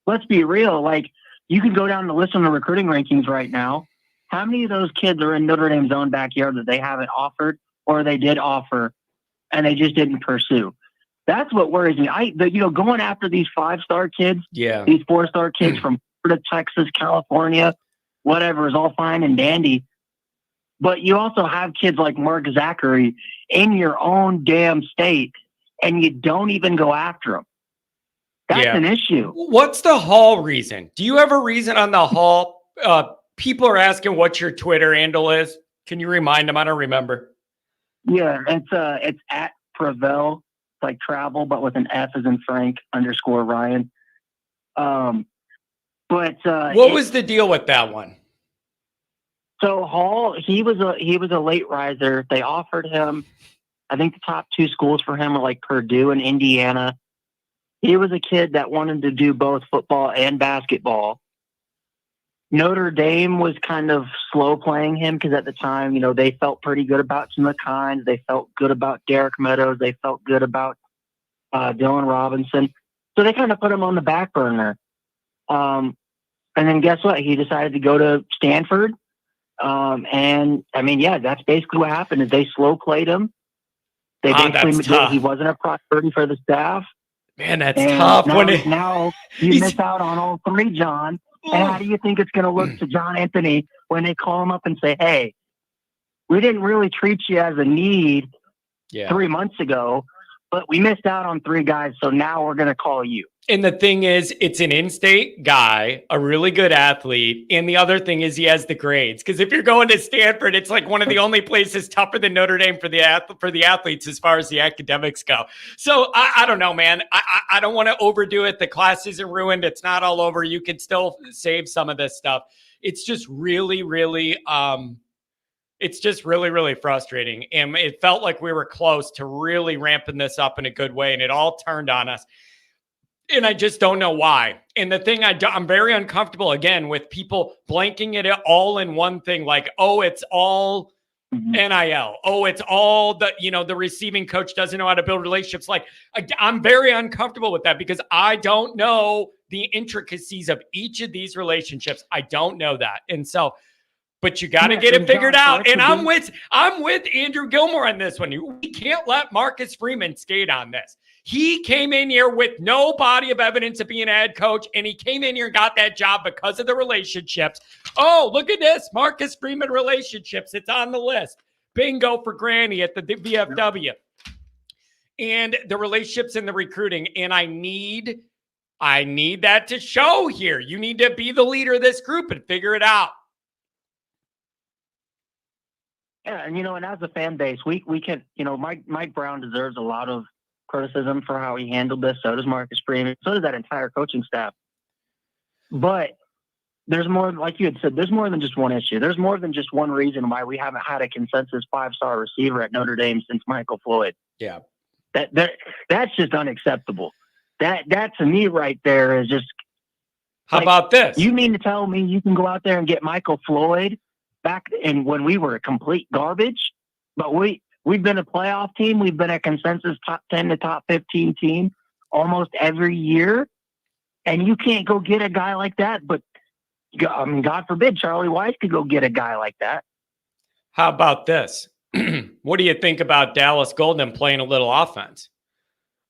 C: let's be real. Like, you can go down the list on the recruiting rankings right now. How many of those kids are in Notre Dame's own backyard that they haven't offered or they did offer and they just didn't pursue? That's what worries me. Going after these 5-star kids, these 4-star kids from Florida, Texas, California, whatever is all fine and dandy. But you also have kids like Mark Zachary in your own damn state and you don't even go after them. That's an issue.
A: What's the Hall reason? Do you have a reason on the Hall? People are asking what your Twitter handle is. Can you remind them? I don't remember.
C: Yeah, it's at Prevel. It's like travel, but with an F as in Frank _Ryan. What
A: was the deal with that one?
C: So Hall, he was a late riser. They offered him, I think the top 2 schools for him were like Purdue and Indiana. He was a kid that wanted to do both football and basketball. Notre Dame was kind of slow playing him because at the time, they felt pretty good about some of the kinds. They felt good about Derek Meadows. They felt good about Dylan Robinson. So they kind of put him on the back burner. And then guess what? He decided to go to Stanford. That's basically what happened. Is they slow played him. They basically he wasn't a priority for the staff.
A: Man, that's tough.
C: Now you miss out on all 3, John. And how do you think it's going to look to John Anthony when they call him up and say, hey, we didn't really treat you as a need 3 months ago, but we missed out on 3 guys, so now we're going to call you.
A: And the thing is, it's an in-state guy, a really good athlete. And the other thing is he has the grades. Because if you're going to Stanford, it's like one of the only places tougher than Notre Dame for the athletes as far as the academics go. So I don't know, man. I don't want to overdo it. The class isn't ruined. It's not all over. You can still save some of this stuff. It's just really, really frustrating. And it felt like we were close to really ramping this up in a good way. And it all turned on us. And I just don't know why. And the thing I'm very uncomfortable again with people blanking it all in one thing, like, oh, it's all NIL. Oh, it's all the receiving coach doesn't know how to build relationships. Like, I'm very uncomfortable with that because I don't know the intricacies of each of these relationships. I don't know that. And so but you got to get it figured out. And I'm with Andrew Gilmore on this one. We can't let Marcus Freeman skate on this. He came in here with no body of evidence of being a head coach, and he came in here and got that job because of the relationships. Oh, look at this. Marcus Freeman relationships. It's on the list. Bingo for Granny at the VFW. And the relationships and the recruiting. And I need that to show here. You need to be the leader of this group and figure it out.
C: Yeah, and and as a fan base, we can, Mike Brown deserves a lot of criticism for how he handled this. So does Marcus Freeman. So does that entire coaching staff. But there's more, like you had said, there's more than just one issue. There's more than just one reason why we haven't had a consensus 5-star receiver at Notre Dame since Michael Floyd.
A: Yeah.
C: That's just unacceptable. That to me right there is just.
A: How about this?
C: You mean to tell me you can go out there and get Michael Floyd back in when we were a complete garbage, but we've been a playoff team. We've been a consensus top 10 to top 15 team almost every year. And you can't go get a guy like that. But God forbid Charlie Weiss could go get a guy like that.
A: How about this? What do you think about Dallas Golden playing a little offense?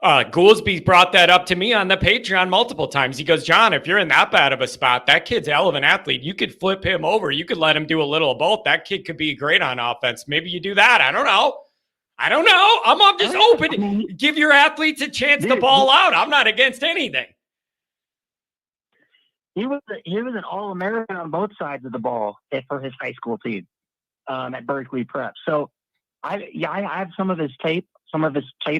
A: Goolsby brought that up to me on the Patreon multiple times. He goes, John, if you're in that bad of a spot, that kid's a hell of an athlete. You could flip him over. You could let him do a little of both. That kid could be great on offense. Maybe you do that. I don't know. I'm just open. Give your athletes a chance to ball out. I'm not against anything.
C: He was an All-American on both sides of the ball for his high school team at Berkeley Prep. So I have some of his tape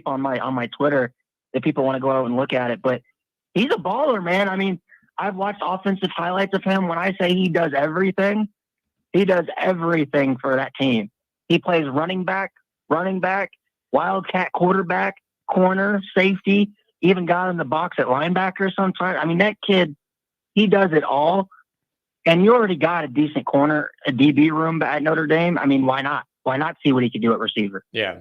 C: on my Twitter if people want to go out and look at it. But he's a baller, man. I mean, I've watched offensive highlights of him. When I say he does everything for that team. He plays running back, wildcat quarterback, corner, safety, even got in the box at linebacker sometimes. I mean, that kid, he does it all. And you already got a decent corner, a DB room at Notre Dame. I mean, why not? Why not see what he could do at receiver?
A: Yeah.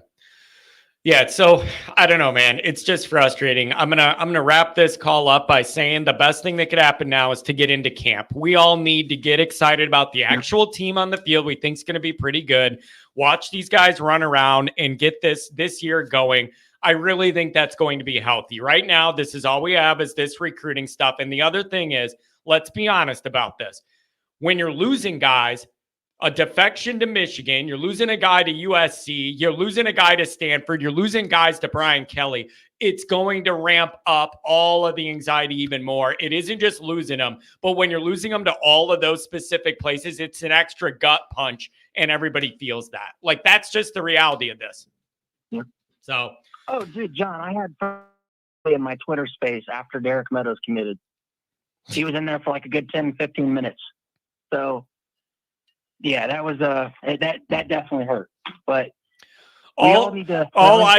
A: Yeah, so I don't know, man. It's just frustrating. I'm gonna wrap this call up by saying the best thing that could happen now is to get into camp. We all need to get excited about the actual team on the field. We think is going to be pretty good. Watch these guys run around and get this year going. I really think that's going to be healthy. Right now, this is all we have is this recruiting stuff. And the other thing is, let's be honest about this. When you're losing guys, a defection to Michigan, you're losing a guy to USC, you're losing a guy to Stanford, you're losing guys to Brian Kelly, it's going to ramp up all of the anxiety even more. It isn't just losing them, but when you're losing them to all of those specific places, it's an extra gut punch, and everybody feels that. Like, that's just the reality of this.
C: Yeah.
A: So.
C: Oh, dude, John, I had in my Twitter space after Derek Meadows committed. He was in there for like a good 10, 15 minutes. So, yeah, that was that definitely hurt. But
A: I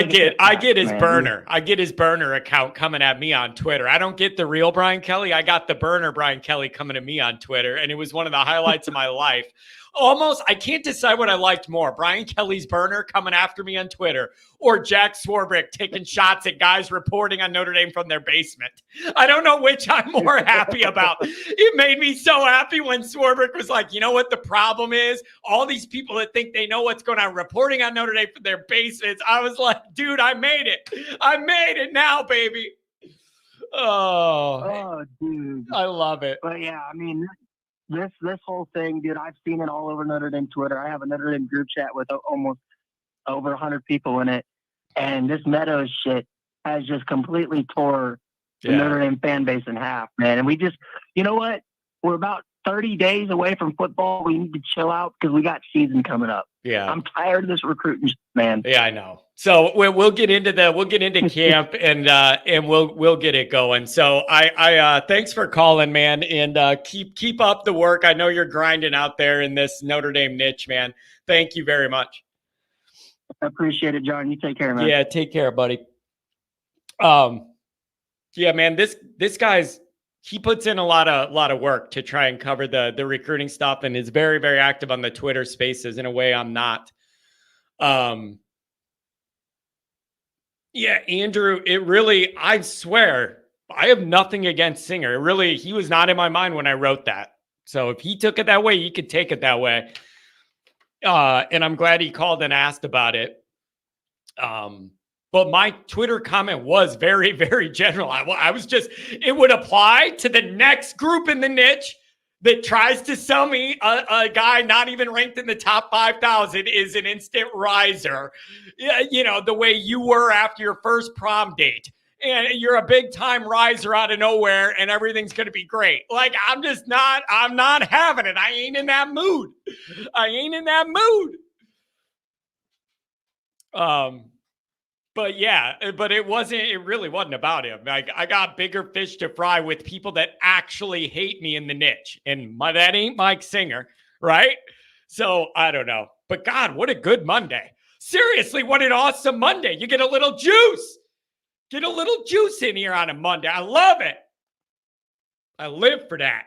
A: get his burner. I get his burner account coming at me on Twitter. I don't get the real Brian Kelly. I got the burner Brian Kelly coming at me on Twitter, and it was one of the highlights of my life. Almost, I can't decide what I liked more. Brian Kelly's burner coming after me on Twitter or Jack Swarbrick taking shots at guys reporting on Notre Dame from their basement. I don't know which I'm more happy about. It made me so happy when Swarbrick was like, you know what the problem is? All these people that think they know what's going on reporting on Notre Dame from their basements. I was like, dude, I made it. I made it now, baby. Oh,
C: dude.
A: I love it.
C: But yeah, I mean, This whole thing, dude, I've seen it all over Notre Dame Twitter. I have a Notre Dame group chat with almost over 100 people in it. And this Meadows shit has just completely tore the Notre Dame fan base in half, man. And we just, you know what? We're about 30 days away from football. We need to chill out because we got season coming up.
A: Yeah.
C: I'm tired of this recruiting, man.
A: Yeah, I know. So we'll get into camp and we'll get it going. So I thanks for calling, man, and keep up the work. I know you're grinding out there in this Notre Dame niche, man. Thank you very much.
C: I appreciate it, John. You take care, man.
A: Yeah, take care, buddy. Yeah, man, this guy's he puts in a lot of work to try and cover the recruiting stuff and is very, very active on the Twitter spaces in a way I'm not. Yeah, Andrew, it really, I swear, I have nothing against Singer. He was not in my mind when I wrote that. So if he took it that way, he could take it that way. And I'm glad he called and asked about it. But my Twitter comment was very, very general. I was just, it would apply to the next group in the niche that tries to sell me a guy not even ranked in the top 5,000 is an instant riser. You know, the way you were after your first prom date. And you're a big time riser out of nowhere and everything's going to be great. Like, I'm not having it. I ain't in that mood. But yeah, it really wasn't about him. Like, I got bigger fish to fry with people that actually hate me in the niche. And that ain't Mike Singer, right? So I don't know. But God, what a good Monday. Seriously, what an awesome Monday. You get a little juice. Get a little juice in here on a Monday. I love it. I live for that.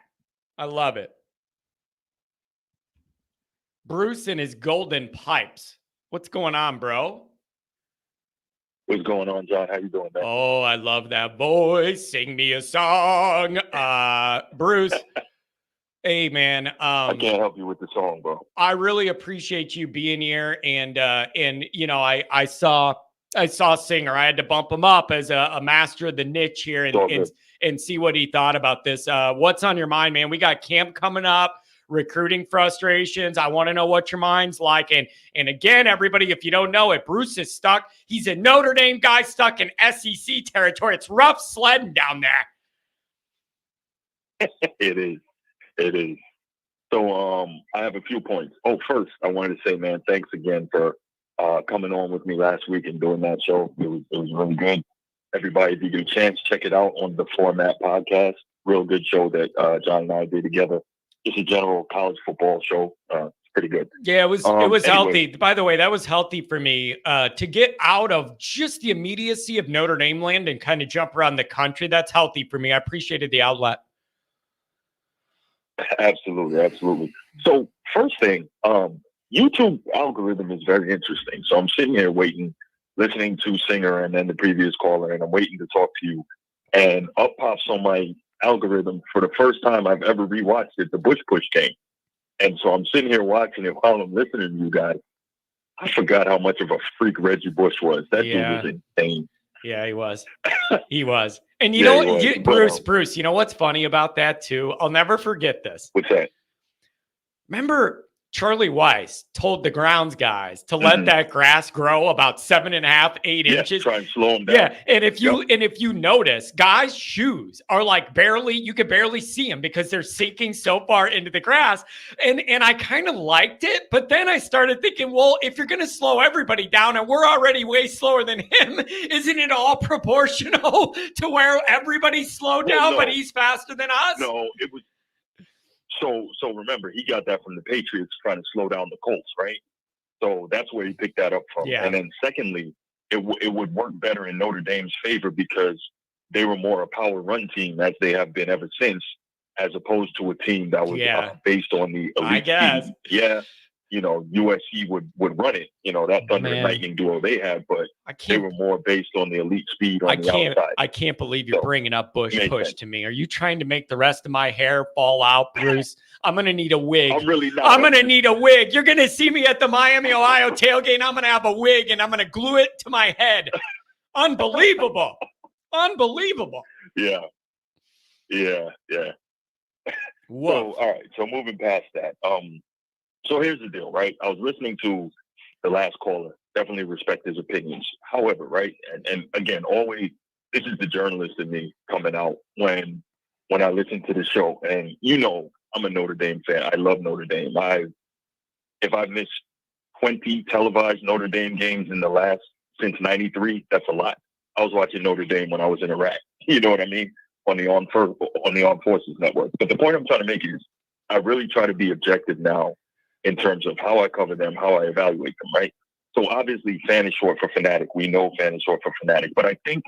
A: I love it. Bruce and his golden pipes. What's going on, bro?
D: What's going on, John? How you doing, man?
A: Oh, I love that voice. Sing me a song. Bruce. Hey, man.
D: I can't help you with the song, bro.
A: I really appreciate you being here. And you know, I saw Singer. I had to bump him up as a master of the niche here and see what he thought about this. What's on your mind, man? We got camp coming up, recruiting frustrations. I want to know what your mind's like. And again, everybody, if you don't know it, Bruce is stuck. He's a Notre Dame guy stuck in SEC territory. It's rough sledding down there.
D: It is. So I have a few points. Oh, first, I wanted to say, man, thanks again for coming on with me last week and doing that show. It was really good. Everybody, if you get a chance, check it out on the Format podcast. Real good show that John and I did together. Just a general college football show. It's pretty good.
A: Yeah, it was anyway. Healthy. By the way, that was healthy for me to get out of just the immediacy of Notre Dame land and kind of jump around the country. That's healthy for me. I appreciated the outlet.
D: Absolutely. So first thing, YouTube algorithm is very interesting. So I'm sitting here waiting, listening to Singer and then the previous caller, and I'm waiting to talk to you. And up pops on my algorithm for the first time I've ever rewatched it, the Bush Push game. And so I'm sitting here watching it while I'm listening to you guys. I forgot how much of a freak Reggie Bush was. That dude was insane.
A: Yeah, he was. He was. And you know what, Bruce, you know what's funny about that too? I'll never forget this.
D: What's that?
A: Remember Charlie Weiss told the grounds guys to let that grass grow about 7.5, 8 inches.
D: Try and slow them down.
A: Yeah, and if you notice, guys' shoes are like you can barely see them because they're sinking so far into the grass. And I kind of liked it, but then I started thinking, well, if you're going to slow everybody down, and we're already way slower than him, isn't it all proportional to where everybody's slowed down, but he's faster than us?
D: No, it was. So remember, he got that from the Patriots trying to slow down the Colts, right? So that's where he picked that up from.
A: Yeah.
D: And then secondly, it would work better in Notre Dame's favor because they were more a power run team as they have been ever since, as opposed to a team that was based on the elite
A: I guess.
D: Team. Yeah. You know, USC would run it, you know, that Thunder and Lightning duo they had, but they were more based on the elite speed on the outside.
A: I can't believe you're bringing up Bush Push to me. Are you trying to make the rest of my hair fall out, Bruce? I'm going to need a wig.
D: I'm really not.
A: I'm going to need a wig. You're going to see me at the Miami, Ohio tailgate, and I'm going to have a wig, and I'm going to glue it to my head. Unbelievable. Unbelievable.
D: Yeah.
A: Whoa.
D: So, all right. So moving past that, so here's the deal, right? I was listening to the last caller. Definitely respect his opinions. However, right, and again, always, this is the journalist in me coming out when I listen to the show. And you know, I'm a Notre Dame fan. I love Notre Dame. If I've missed 20 televised Notre Dame games since '93, that's a lot. I was watching Notre Dame when I was in Iraq. You know what I mean? On the Armed Forces Network. But the point I'm trying to make is, I really try to be objective now in terms of how I cover them, how I evaluate them, right? So obviously, fan is short for fanatic. We know fan is short for fanatic. But I think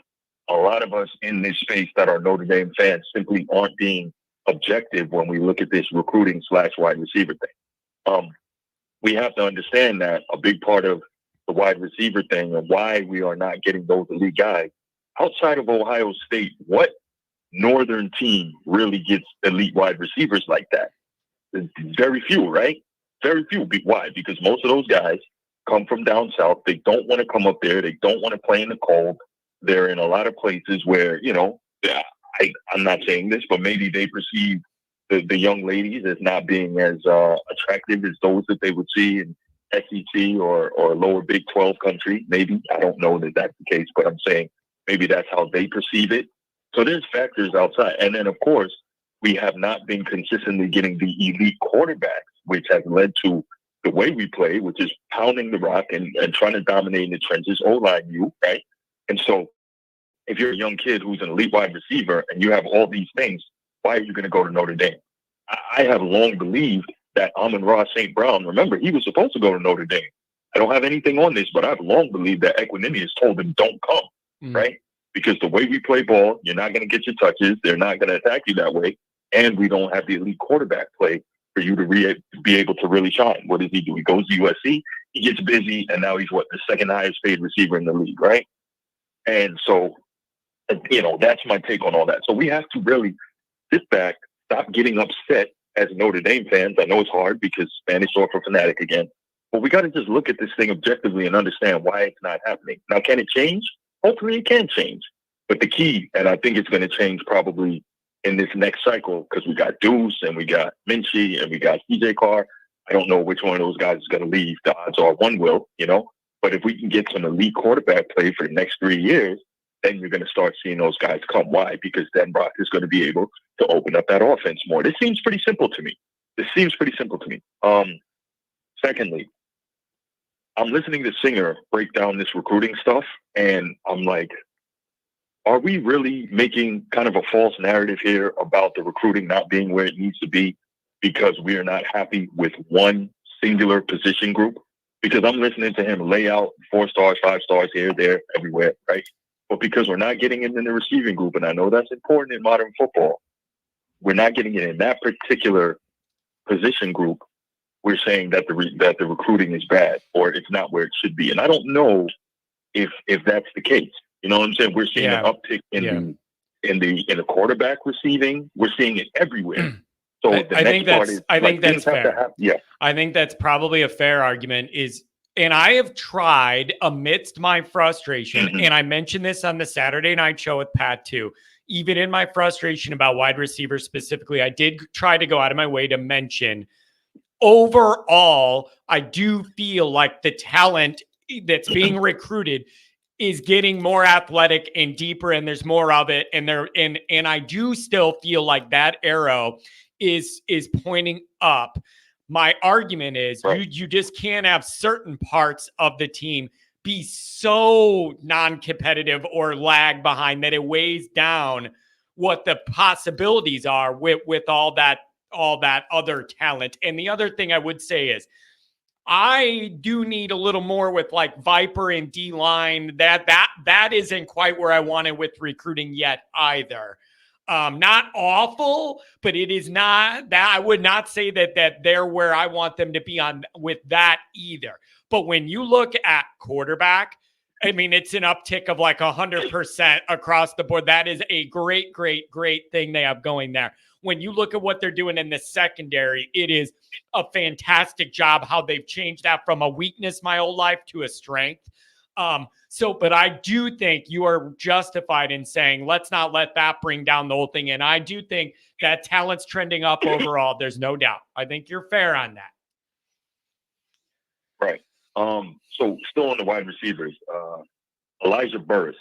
D: a lot of us in this space that are Notre Dame fans simply aren't being objective when we look at this recruiting / wide receiver thing. We have to understand that a big part of the wide receiver thing and why we are not getting those elite guys, outside of Ohio State, what northern team really gets elite wide receivers like that? Very few, right? Very few. Why? Because most of those guys come from down south. They don't want to come up there. They don't want to play in the cold. They're in a lot of places where, I'm not saying this, but maybe they perceive the young ladies as not being as attractive as those that they would see in SEC or lower Big 12 country. Maybe. I don't know that that's the case, but I'm saying maybe that's how they perceive it. So there's factors outside. And then, of course, we have not been consistently getting the elite quarterbacks, which has led to the way we play, which is pounding the rock and trying to dominate in the trenches, O-line you, right? And so if you're a young kid who's an elite wide receiver and you have all these things, why are you going to go to Notre Dame? I have long believed that Amon-Ra St. Brown, remember, he was supposed to go to Notre Dame. I don't have anything on this, but I've long believed that Equinemius told him, don't come, right? Because the way we play ball, you're not going to get your touches. They're not going to attack you that way. And we don't have the elite quarterback play for you to be able to really shine. What does he do? He goes to USC, he gets busy, and now he's the second highest paid receiver in the league, right? And so, that's my take on all that. So we have to really sit back, stop getting upset as Notre Dame fans. I know it's hard because Spanish Orphan fanatic again, but we got to just look at this thing objectively and understand why it's not happening. Now, can it change? Hopefully it can change. But the key, and I think it's going to change probably in this next cycle, because we got Deuce and we got Minchie and we got CJ Carr. I don't know which one of those guys is going to leave. The odds are one will, But if we can get some elite quarterback play for the next 3 years, then you're going to start seeing those guys come. Why? Because then Brock is going to be able to open up that offense more. This seems pretty simple to me. Secondly, I'm listening to Singer break down this recruiting stuff, and I'm like, are we really making kind of a false narrative here about the recruiting not being where it needs to be because we are not happy with one singular position group? Because I'm listening to him lay out 4 stars, 5 stars here, there, everywhere, right? But because we're not getting it in the receiving group, and I know that's important in modern football, we're not getting it in that particular position group. We're saying that the recruiting is bad or it's not where it should be. And I don't know if that's the case. You know what I'm saying? We're seeing an uptick in the quarterback receiving. We're seeing it everywhere. So I think
A: that's fair. I think that's probably a fair argument. And I have tried amidst my frustration, and I mentioned this on the Saturday night show with Pat too. Even in my frustration about wide receivers specifically, I did try to go out of my way to mention overall, I do feel like the talent that's being recruited is getting more athletic and deeper, and there's more of it. And I do still feel like that arrow is pointing up. My argument is you just can't have certain parts of the team be so non-competitive or lag behind that it weighs down what the possibilities are with all that other talent. And the other thing I would say is I do need a little more with like Viper and D-line. That isn't quite where I wanted with recruiting yet either. Not awful, but it is not that I would not say that they're where I want them to be on with that either. But when you look at quarterback, I mean, it's an uptick of like 100% across the board. That is a great, great, great thing they have going there. When you look at what they're doing in the secondary, it is a fantastic job how they've changed that from a weakness my whole life to a strength. But I do think you are justified in saying, let's not let that bring down the whole thing. And I do think that talent's trending up overall. There's no doubt. I think you're fair on that.
D: Right. So still on the wide receivers, Elijah Burris,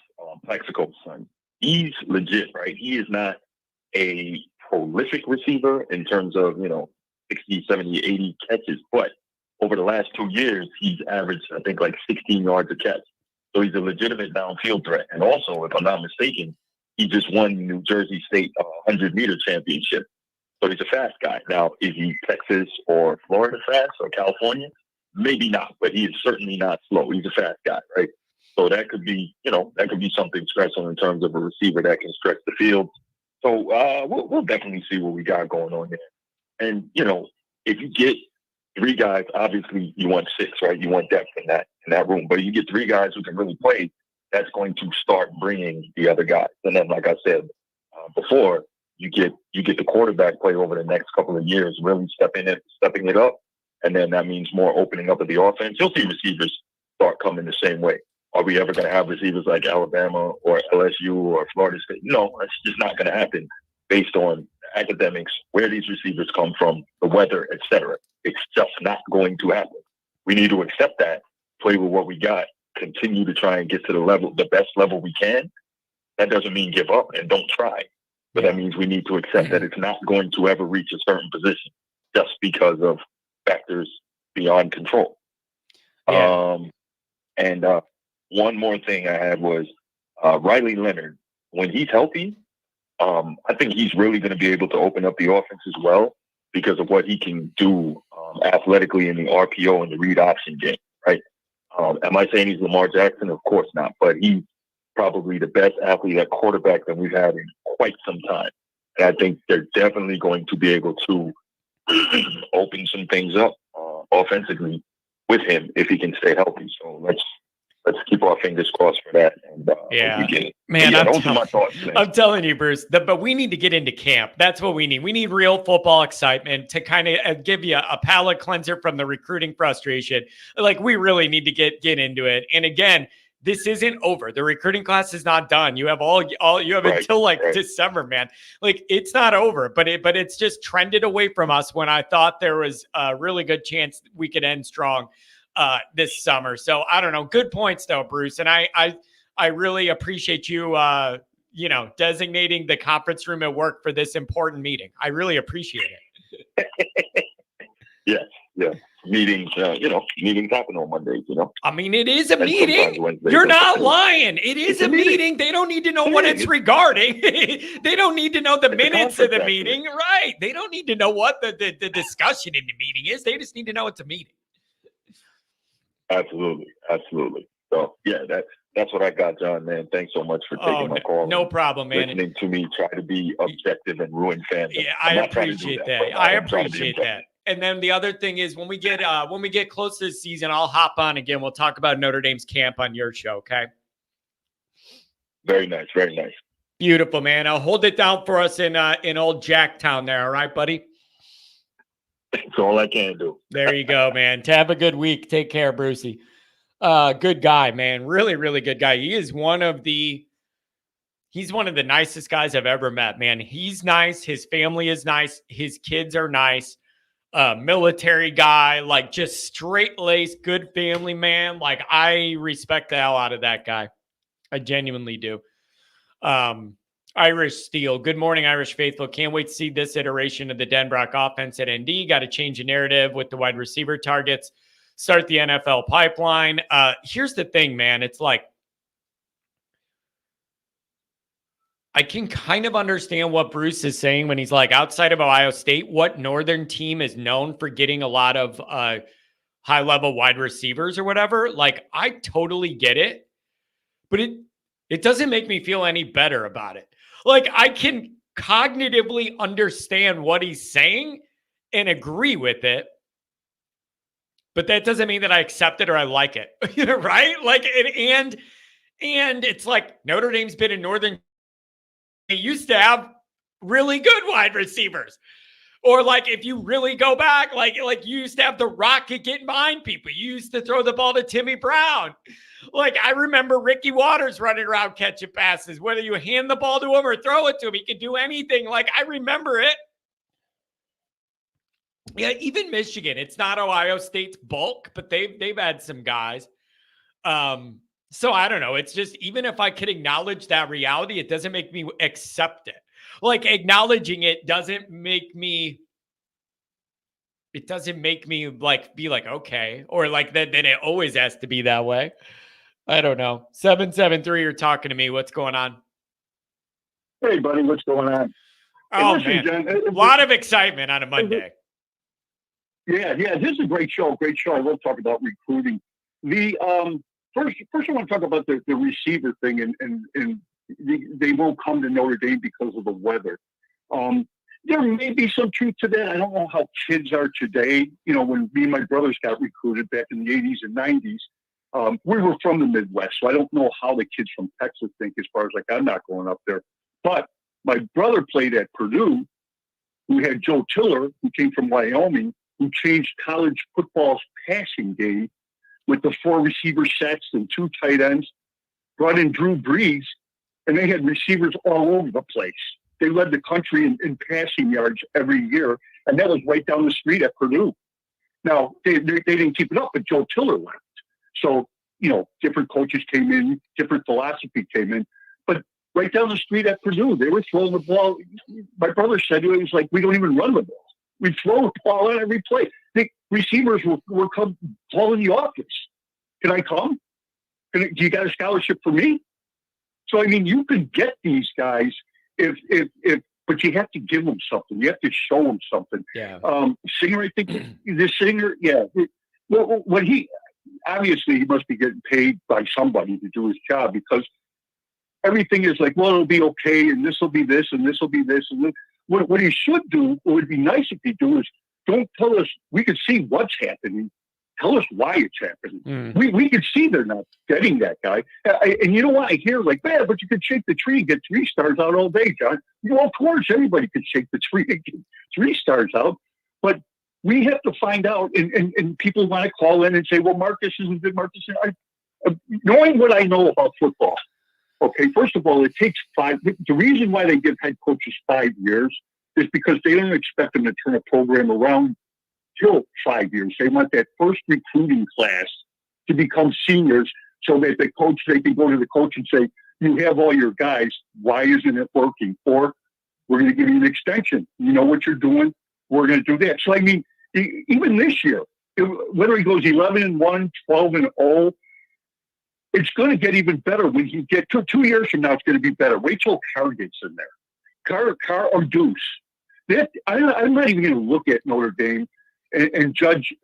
D: Plaxico's son, he's legit, right? He is not a prolific receiver in terms of, 60, 70, 80 catches, but over the last 2 years, he's averaged, I think, like 16 yards a catch. So he's a legitimate downfield threat. And also, if I'm not mistaken, he just won New Jersey State 100-meter championship. So he's a fast guy. Now, is he Texas or Florida fast or California? Maybe not, but he is certainly not slow. He's a fast guy, right? So that could be, something special in terms of a receiver that can stretch the field. So we'll definitely see what we got going on there. And, if you get 3 guys, obviously you want 6, right? You want depth in that room. But you get 3 guys who can really play, that's going to start bringing the other guys. And then, like I said before, You get the quarterback play over the next couple of years, really stepping it up, and then that means more opening up of the offense. You'll see receivers start coming the same way. Are we ever going to have receivers like Alabama or LSU or Florida State? No, it's just not going to happen based on academics, where these receivers come from, the weather, etc. It's just not going to happen. We need to accept that, play with what we got, continue to try and get to the best level we can. That doesn't mean give up and don't try, but that means we need to accept that it's not going to ever reach a certain position just because of factors beyond control.
A: Yeah.
D: One more thing I had was Riley Leonard. When he's healthy, I think he's really going to be able to open up the offense as well because of what he can do athletically in the RPO and the read option game, right? Am I saying he's Lamar Jackson? Of course not, but he's probably the best athlete at quarterback that we've had in quite some time. And I think they're definitely going to be able to open some things up offensively with him if he can stay healthy. So let's keep our fingers crossed for that. And we get it.
A: Man,
D: those are my thoughts, man.
A: I'm telling you, Bruce, but we need to get into camp. That's what we need. We need real football excitement to kind of give you a palate cleanser from the recruiting frustration. Like, we really need to get into it. And again, this isn't over. The recruiting class is not done. You have until December, man. Like, it's not over, but it's just trended away from us when I thought there was a really good chance we could end strong this summer. So I don't know. Good points though, Bruce. And I really appreciate you, designating the conference room at work for this important meeting. I really appreciate
D: it. Yeah. Meetings, meetings happen on Mondays,
A: I mean, it is a meeting. You're not lying. It is a meeting. They don't need to know what it's regarding. They don't need to know the minutes of the meeting. Right. They don't need to know what the discussion in the meeting is. They just need to know it's a meeting.
D: Absolutely. So yeah, that's what I got, John, man. Thanks so much for taking my call.
A: No problem, man.
D: Listening to me try to be objective and ruin fans.
A: Yeah, I appreciate that. I appreciate that. And then the other thing is when we get close to the season, I'll hop on again. We'll talk about Notre Dame's camp on your show. Okay.
D: Very nice. Very nice.
A: Beautiful, man. I'll hold it down for us in old Jacktown there. All right, buddy.
D: That's all I can do.
A: There you go, man. Have a good week. Take care, Brucey. Good guy, man. Really, really good guy. He's one of the nicest guys I've ever met, man. He's nice. His family is nice. His kids are nice. Military guy, like just straight-laced, good family man. Like, I respect the hell out of that guy. I genuinely do. Irish Steel. Good morning, Irish faithful. Can't wait to see this iteration of the Denbrock offense at ND. Got to change the narrative with the wide receiver targets. Start the NFL pipeline. Here's the thing, man. It's like, I can kind of understand what Bruce is saying when he's like, outside of Ohio State, what Northern team is known for getting a lot of high-level wide receivers or whatever. Like, I totally get it, but it doesn't make me feel any better about it. Like, I can cognitively understand what he's saying and agree with it, but that doesn't mean that I accept it or I like it, right? Like, and it's like Notre Dame's been in Northern. They used to have really good wide receivers. Or like, if you really go back, like you used to have the Rocket getting behind people. You used to throw the ball to Timmy Brown. Like, I remember Ricky Waters running around catching passes. Whether you hand the ball to him or throw it to him, he could do anything. Like, I remember it. Yeah, even Michigan. It's not Ohio State's bulk, but they've had some guys. So I don't know. It's just, even if I could acknowledge that reality, it doesn't make me accept it. Like, acknowledging it doesn't make me like, be like, okay. Or like that it always has to be that way. I don't know. 773, you're talking to me. What's going on?
E: Hey, buddy. What's going on?
A: Oh,
E: hey, listen,
A: man.
E: John,
A: a lot of excitement on a Monday.
E: Yeah. This is a great show. Great show. I love talking about recruiting. The first I want to talk about the receiver thing, and they won't come to Notre Dame because of the weather. There may be some truth to that. I don't know how kids are today. When me and my brothers got recruited back in the 80s and 90s, we were from the Midwest, so I don't know how the kids from Texas think as far as, like, I'm not going up there. But My brother played at Purdue, who had Joe Tiller, who came from Wyoming, who changed college football's passing game with the 4 receiver sets and 2 tight ends, brought in Drew Brees, and they had receivers all over the place. They led the country in passing yards every year, and that was right down the street at Purdue. Now, they didn't keep it up, but Joe Tiller left. So, different coaches came in, different philosophy came in. But right down the street at Purdue, they were throwing the ball. My brother said it was like, we don't even run the ball. We throw the ball on every play. The receivers will come calling the office. Can I come? Do you got a scholarship for me? So, I mean, you can get these guys but you have to give them something. You have to show them something.
A: Yeah.
E: Singer, I think the singer, yeah. Well, obviously he must be getting paid by somebody to do his job, because everything is like, well, it'll be okay, and this will be this, and this will be this, and this. What he should do, what would be nice if he do, is don't tell us. We can see what's happening. Tell us why it's happening. We can see they're not getting that guy. And you know what? I hear like, man, but you could shake the tree and get 3 stars out all day, John. Well, of course, everybody could shake the tree and get 3 stars out. But we have to find out, and people want to call in and say, well, Marcus isn't good. Marcus, knowing what I know about football, okay, first of all, it takes 5. The reason why they give head coaches 5 years is because they don't expect them to turn a program around till 5 years. They want that first recruiting class to become seniors, so that they can go to the coach and say, you have all your guys, why isn't it working? Or we're going to give you an extension. You know what you're doing, we're going to do that. So, I mean, even this year, whether he goes 11-1, 12-0, it's going to get even better when he gets 2 years from now. It's going to be better. Wait till Carr gets in there. Carr or Deuce. I'm not even going to look at Notre Dame and judge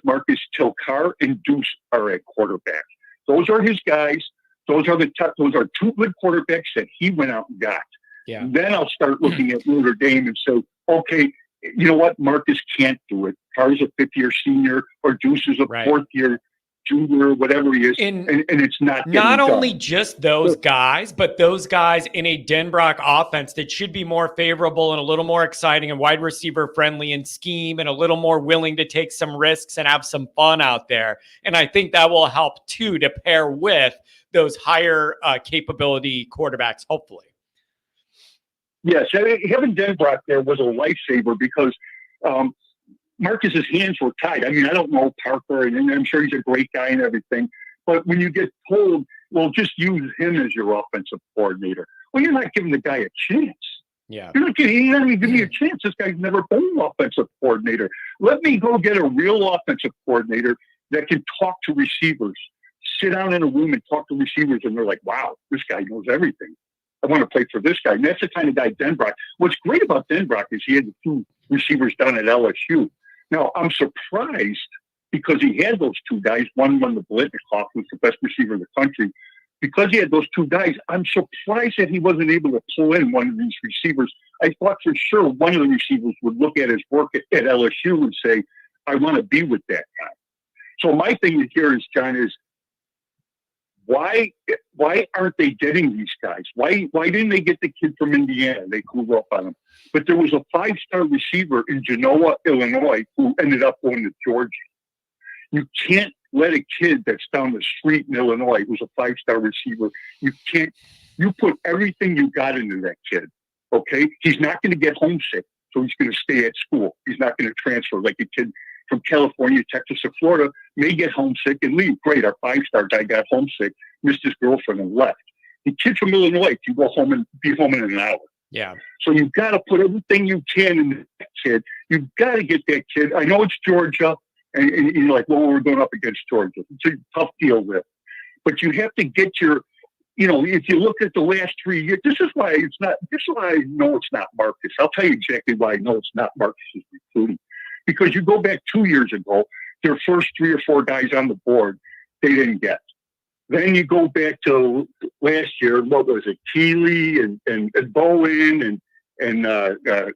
E: Marcus till Carr and Deuce are at quarterback. Those are his guys. Those are 2 good quarterbacks that he went out and got.
A: Yeah.
E: Then I'll start looking at Notre Dame and say, okay, you know what? Marcus can't do it. Carr's a 5th-year senior, or Deuce is a 4th-year junior, whatever he is, and it's not
A: only just those guys, but those guys in a Denbrock offense that should be more favorable and a little more exciting and wide receiver friendly in scheme, and a little more willing to take some risks and have some fun out there. And I think that will help too, to pair with those higher capability quarterbacks, hopefully.
E: Yes, having Denbrock there was a lifesaver, because Marcus's hands were tied. I mean, I don't know Parker, and I'm sure he's a great guy and everything. But when you get told, well, just use him as your offensive coordinator, well, you're not giving the guy a chance.
A: Yeah.
E: You're not even giving me a chance. This guy's never been an offensive coordinator. Let me go get a real offensive coordinator that can talk to receivers, sit down in a room and talk to receivers, and they're like, wow, this guy knows everything. I want to play for this guy. And that's the kind of guy Denbrock. What's great about Denbrock is he had the 2 receivers down at LSU. Now, I'm surprised, because he had those 2 guys. One won the Blitnikoff, who's the best receiver in the country. Because he had those 2 guys, I'm surprised that he wasn't able to pull in one of these receivers. I thought for sure one of the receivers would look at his work at LSU and say, I want to be with that guy. So my thing here is, John, is why aren't they getting these guys? Why didn't they get the kid from Indiana? They grew up on him. But there was a 5-star receiver in Genoa, Illinois, who ended up going to Georgia. You can't let a kid that's down the street in Illinois, who's a 5-star receiver, you put everything you got into that kid, okay? He's not going to get homesick, so he's going to stay at school. He's not going to transfer like a kid from California, Texas, or Florida may get homesick and leave. Great, our 5-star guy got homesick, missed his girlfriend, and left. The kid from Illinois can go home and be home in an hour.
A: Yeah.
E: So you've got to put everything you can in that kid. You've got to get that kid. I know it's Georgia, and you're like, well, we're going up against Georgia. It's a tough deal with. But you have to get your, if you look at the last 3 years, this is why I know it's not Marcus. I'll tell you exactly why I know it's not Marcus's recruiting. Because you go back 2 years ago, their first 3 or 4 guys on the board, they didn't get. Then you go back to last year, what was it? Keeley and Bowen and the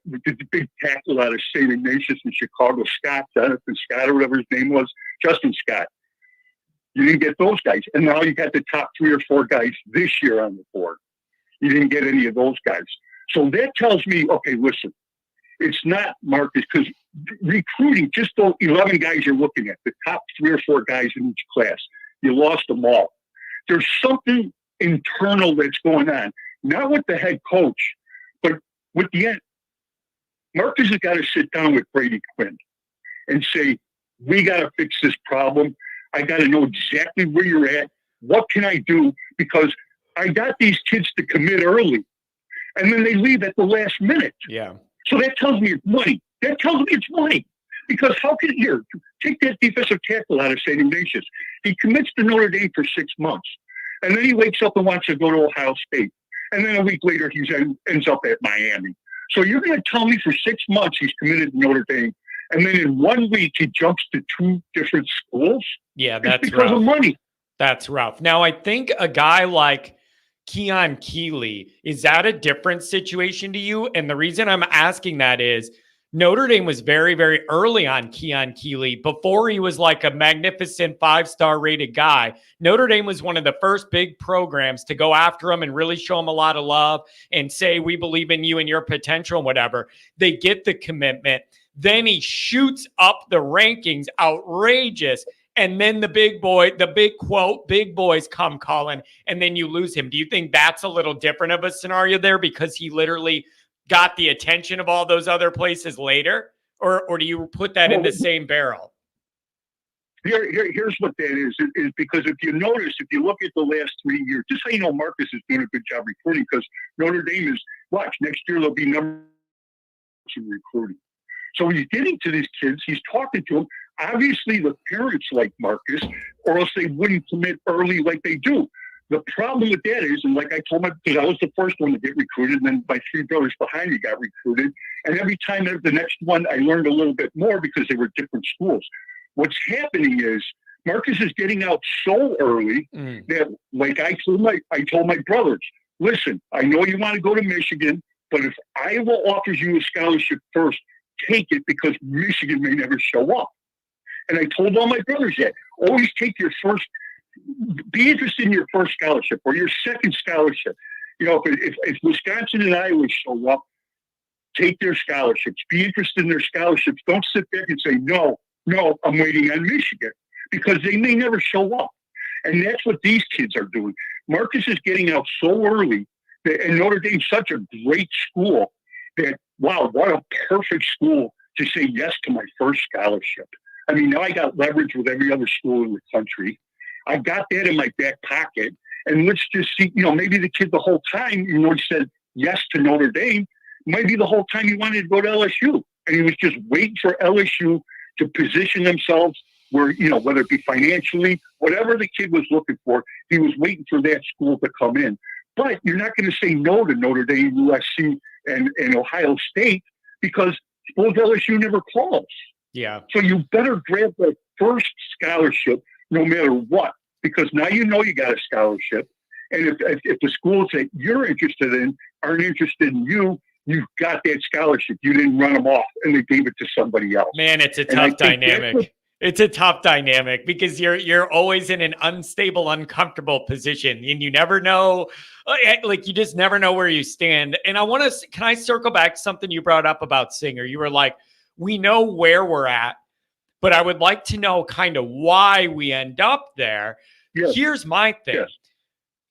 E: big tackle out of St. Ignatius in Chicago, Jonathan Scott, or whatever his name was, Justin Scott. You didn't get those guys. And now you got the top 3 or 4 guys this year on the board. You didn't get any of those guys. So that tells me, okay, listen, it's not Marcus, because recruiting, just those 11 guys you're looking at, the top 3 or 4 guys in each class, you lost them all. There's something internal that's going on, not with the head coach, but with the end. Marcus has got to sit down with Brady Quinn and say, we got to fix this problem. I got to know exactly where you're at. What can I do? Because I got these kids to commit early, and then they leave at the last minute.
A: Yeah.
E: So that tells me it's money. That tells me it's money. Because how can you take that defensive tackle out of St. Ignatius? He commits to Notre Dame for 6 months. And then he wakes up and wants to go to Ohio State. And then a week later, he ends up at Miami. So you're going to tell me for 6 months he's committed to Notre Dame, and then in 1 week he jumps to 2 different schools?
A: Yeah, that's
E: because
A: rough.
E: of money.
A: That's rough. Now, I think a guy like Keon Keeley, is that a different situation to you? And the reason I'm asking that is Notre Dame was very, very early on Keon Keeley before he was like a magnificent 5-star rated guy. Notre Dame was one of the first big programs to go after him and really show him a lot of love and say, we believe in you and your potential and whatever. They get the commitment. Then he shoots up the rankings, outrageous. And then the big boys come calling, and then you lose him. Do you think that's a little different of a scenario there because he literally got the attention of all those other places later? Or do you put that in the same barrel?
E: Here's what that is because if you notice, if you look at the last 3 years, just so you know, Marcus is doing a good job recruiting because Notre Dame is, watch, next year they'll be number 2 recruiting. So he's getting to these kids, he's talking to them. Obviously, the parents like Marcus, or else they wouldn't commit early like they do. The problem with that is, and like I told because I was the first one to get recruited, and then my 3 brothers behind me got recruited. And every time the next one, I learned a little bit more because they were different schools. What's happening is Marcus is getting out so early that, like I told my brothers, listen, I know you want to go to Michigan, but if Iowa offers you a scholarship first, take it because Michigan may never show up. And I told all my brothers that. Always take your first, be interested in your first scholarship or your second scholarship. You know, if Wisconsin and Iowa show up, take their scholarships. Be interested in their scholarships. Don't sit back and say, no, I'm waiting on Michigan because they may never show up. And that's what these kids are doing. Marcus is getting out so early, and Notre Dame's such a great school that, wow, what a perfect school to say yes to my first scholarship. I mean, now I got leverage with every other school in the country. I got that in my back pocket. And let's just see, you know, maybe the kid the whole time, you know, he said yes to Notre Dame. Maybe the whole time he wanted to go to LSU. And he was just waiting for LSU to position themselves where, you know, whether it be financially, whatever the kid was looking for, he was waiting for that school to come in. But you're not going to say no to Notre Dame, USC, and Ohio State because suppose LSU never calls.
A: Yeah.
E: So you better grab that first scholarship no matter what, because now you know you got a scholarship. And if the schools that you're interested in aren't interested in you, you've got that scholarship. You didn't run them off and they gave it to somebody else.
A: Man, it's a tough dynamic. It's a tough dynamic because you're always in an unstable, uncomfortable position, and you never know, like you just never know where you stand. And can I circle back to something you brought up about Singer? You were like, we know where we're at, but I would like to know kind of why we end up there. Yes. Here's my thing. Yes.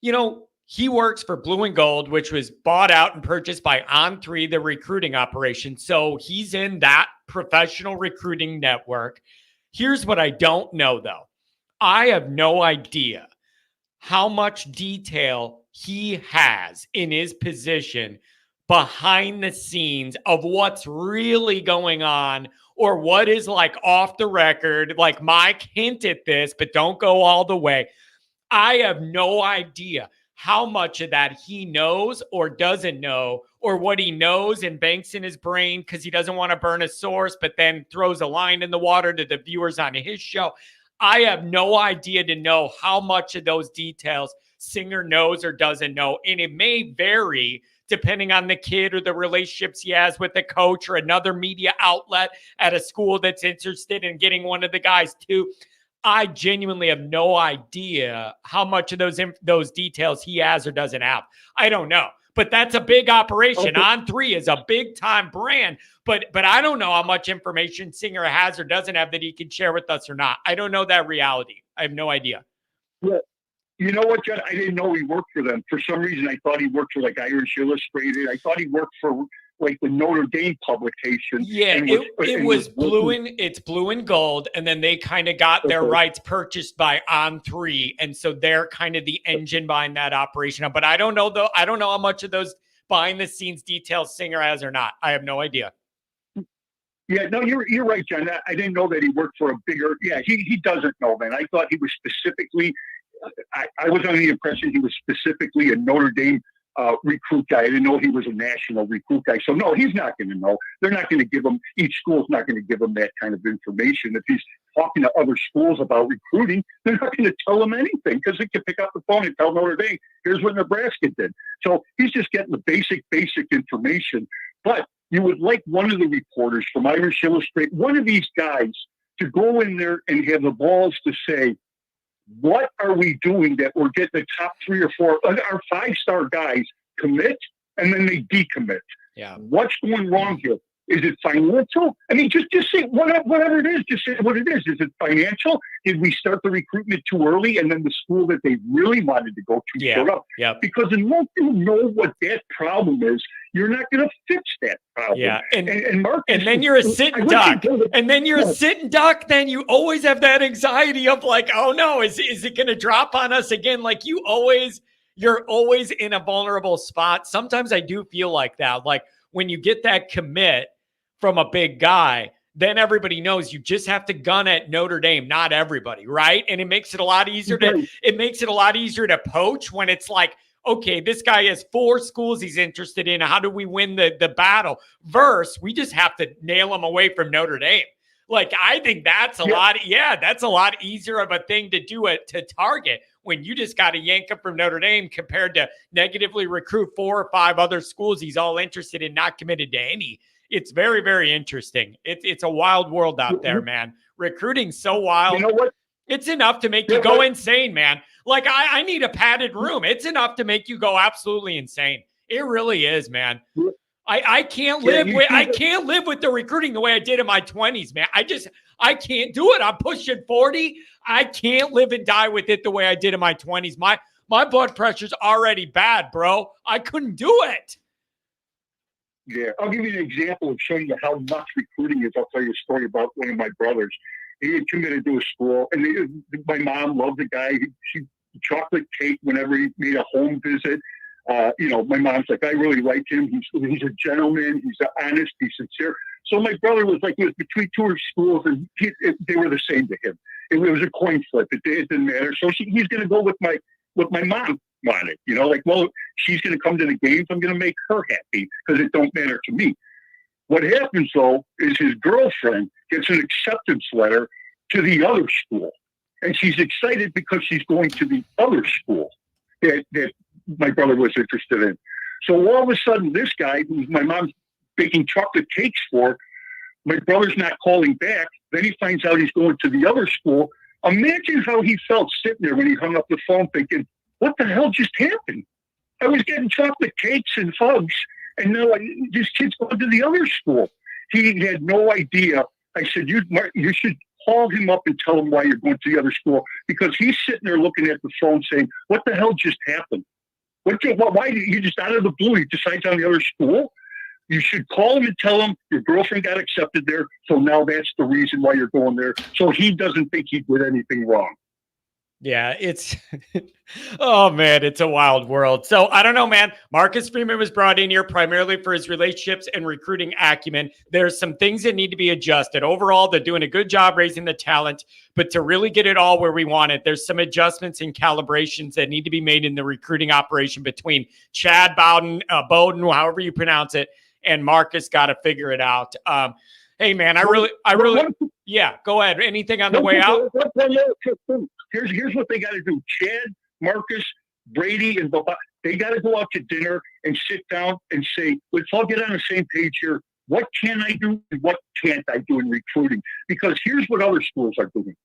A: You know, he works for Blue and Gold, which was bought out and purchased by On3, the recruiting operation. So he's in that professional recruiting network. Here's what I don't know, though. I have no idea how much detail he has in his position behind the scenes of what's really going on or what is like off the record. Like Mike hinted this, but don't go all the way. I have no idea how much of that he knows or doesn't know, or what he knows and banks in his brain because he doesn't want to burn a source, but then throws a line in the water to the viewers on his show. I have no idea to know how much of those details Singer knows or doesn't know. And it may vary depending on the kid or the relationships he has with the coach or another media outlet at a school that's interested in getting one of the guys too. I genuinely have no idea how much of those details he has or doesn't have. I don't know. But that's a big operation.
E: Okay.
A: On3 is a big time brand. But I don't know how much information Singer has or doesn't have that he can share with us or not. I don't know that reality. I have no idea.
E: Yeah. You know what, John? I didn't know he worked for them. For some reason, I thought he worked for like Irish Illustrated. I thought he worked for like the Notre Dame publication.
A: Yeah, it's blue and gold, and then they kind of got their rights purchased by On3, and so they're kind of the engine behind that operation. But I don't know though. I don't know how much of those behind the scenes details Singer has or not. I have no idea.
E: Yeah, no, you're right, John. I didn't know that he worked for a bigger. Yeah, he doesn't know, man. I thought he was specifically. I was under the impression he was specifically a Notre Dame recruit guy. I didn't know he was a national recruit guy. So no, he's not going to know. They're not going to give him. Each school's not going to give him that kind of information. If he's talking to other schools about recruiting, they're not going to tell him anything because they can pick up the phone and tell Notre Dame, "Here's what Nebraska did." So he's just getting the basic information. But you would like one of the reporters from Irish Illustrated, one of these guys, to go in there and have the balls to say, what are we doing that we're getting the top 3 or 4, our 5-star guys commit and then they decommit?
A: Yeah.
E: What's going wrong here? Is it financial? I mean, just say whatever it is. Just say what it is. Is it financial? Did we start the recruitment too early, and then the school that they really wanted to go to showed up?
A: Yeah.
E: Because unless you know what that problem is, you're not going to fix that problem.
A: Yeah.
E: And Marcus,
A: and then you're a sitting duck. And then you're a sitting duck. Then you always have that anxiety of like, oh no, is it going to drop on us again? Like you're always in a vulnerable spot. Sometimes I do feel like that. Like when you get that commit from a big guy, then everybody knows you just have to gun at Notre Dame, not everybody, right? And it makes it a lot easier to poach when it's like, okay, this guy has 4 schools he's interested in. How do we win the battle? Versus, we just have to nail him away from Notre Dame. Like, I think that's that's a lot easier of a thing to do it to target when you just got to yank him from Notre Dame compared to negatively recruit 4 or 5 other schools he's all interested in, not committed to any. It's very, very interesting. It's a wild world out there, man. Recruiting's so wild.
E: You know what?
A: It's enough to make you go insane, man. Like I need a padded room. It's enough to make you go absolutely insane. It really is, man. I can't live with the recruiting the way I did in my 20s, man. I can't do it. I'm pushing 40. I can't live and die with it the way I did in my 20s. My blood pressure's already bad, bro. I couldn't do it.
E: Yeah, I'll give you an example of showing you how nuts recruiting is. I'll tell you a story about one of my brothers. He had committed to a school, and my mom loved the guy. She chocolate cake whenever he made a home visit. My mom's like, I really like him. He's a gentleman. He's honest. He's sincere. So my brother was like, he was between 2 schools, and they were the same to him. It was a coin flip. It didn't matter. So he's going to go with my mom wanted. Well, she's going to come to the games. I'm going to make her happy because it don't matter to me. What happens, though, is his girlfriend gets an acceptance letter to the other school. And she's excited because she's going to the other school that my brother was interested in. So all of a sudden, this guy, who my mom's baking chocolate cakes for, my brother's not calling back. Then he finds out he's going to the other school. Imagine how he felt sitting there when he hung up the phone thinking, what the hell just happened? I was getting chocolate cakes and hugs, and now this kid's going to the other school. He had no idea. I said, you should call him up and tell him why you're going to the other school, because he's sitting there looking at the phone saying, what the hell just happened? Why did you just out of the blue, he decides on the other school? You should call him and tell him your girlfriend got accepted there, so now that's the reason why you're going there, so he doesn't think he did anything wrong.
A: Yeah, it's, oh man, it's a wild world. So I don't know, man. Marcus Freeman was brought in here primarily for his relationships and recruiting acumen. There's some things that need to be adjusted. Overall, they're doing a good job raising the talent, but to really get it all where we want it, there's some adjustments and calibrations that need to be made in the recruiting operation between Chad Bowden, however you pronounce it, and Marcus. Got to figure it out. Hey man, I really, yeah, go ahead. Anything on the way out?
E: Here's what they got to do. Chad, Marcus, Brady, and Baba, they got to go out to dinner and sit down and say, let's all get on the same page here. What can I do and what can't I do in recruiting? Because here's what other schools are doing.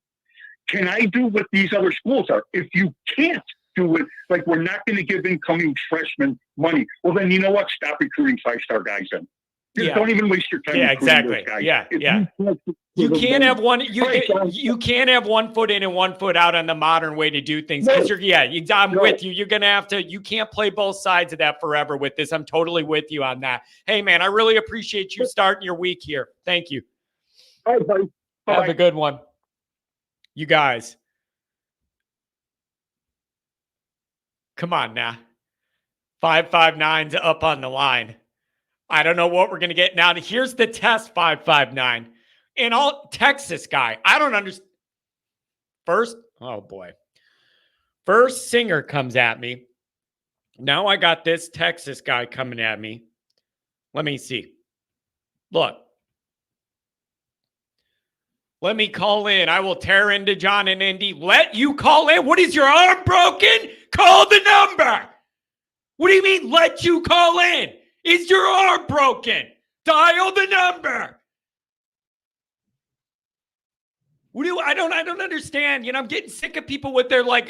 E: Can I do what these other schools are? If you can't do it. Like, we're not going to give incoming freshmen money. Well, then you know what? Stop recruiting 5-star guys then. Just don't even waste your time.
A: Yeah,
E: recruiting
A: exactly.
E: those guys.
A: Yeah. You can't have one. You can't have 1 foot in and 1 foot out on the modern way to do things. I'm with you. You're gonna have to. You can't play both sides of that forever with this. I'm totally with you on that. Hey, man, I really appreciate you starting your week here. Thank you.
E: All right, buddy. Bye-bye.
A: Have a good one, you guys. Come on now. 559's up on the line. I don't know what we're going to get. Now, here's the test, 559. And all Texas guy. I don't understand. First singer comes at me. Now I got this Texas guy coming at me. Let me see. Look. Let me call in. I will tear into John and Indy. Let you call in. What is your arm broken? Call the number. What do you mean, let you call in? Is your arm broken? Dial the number. I don't understand. I'm getting sick of people with their vague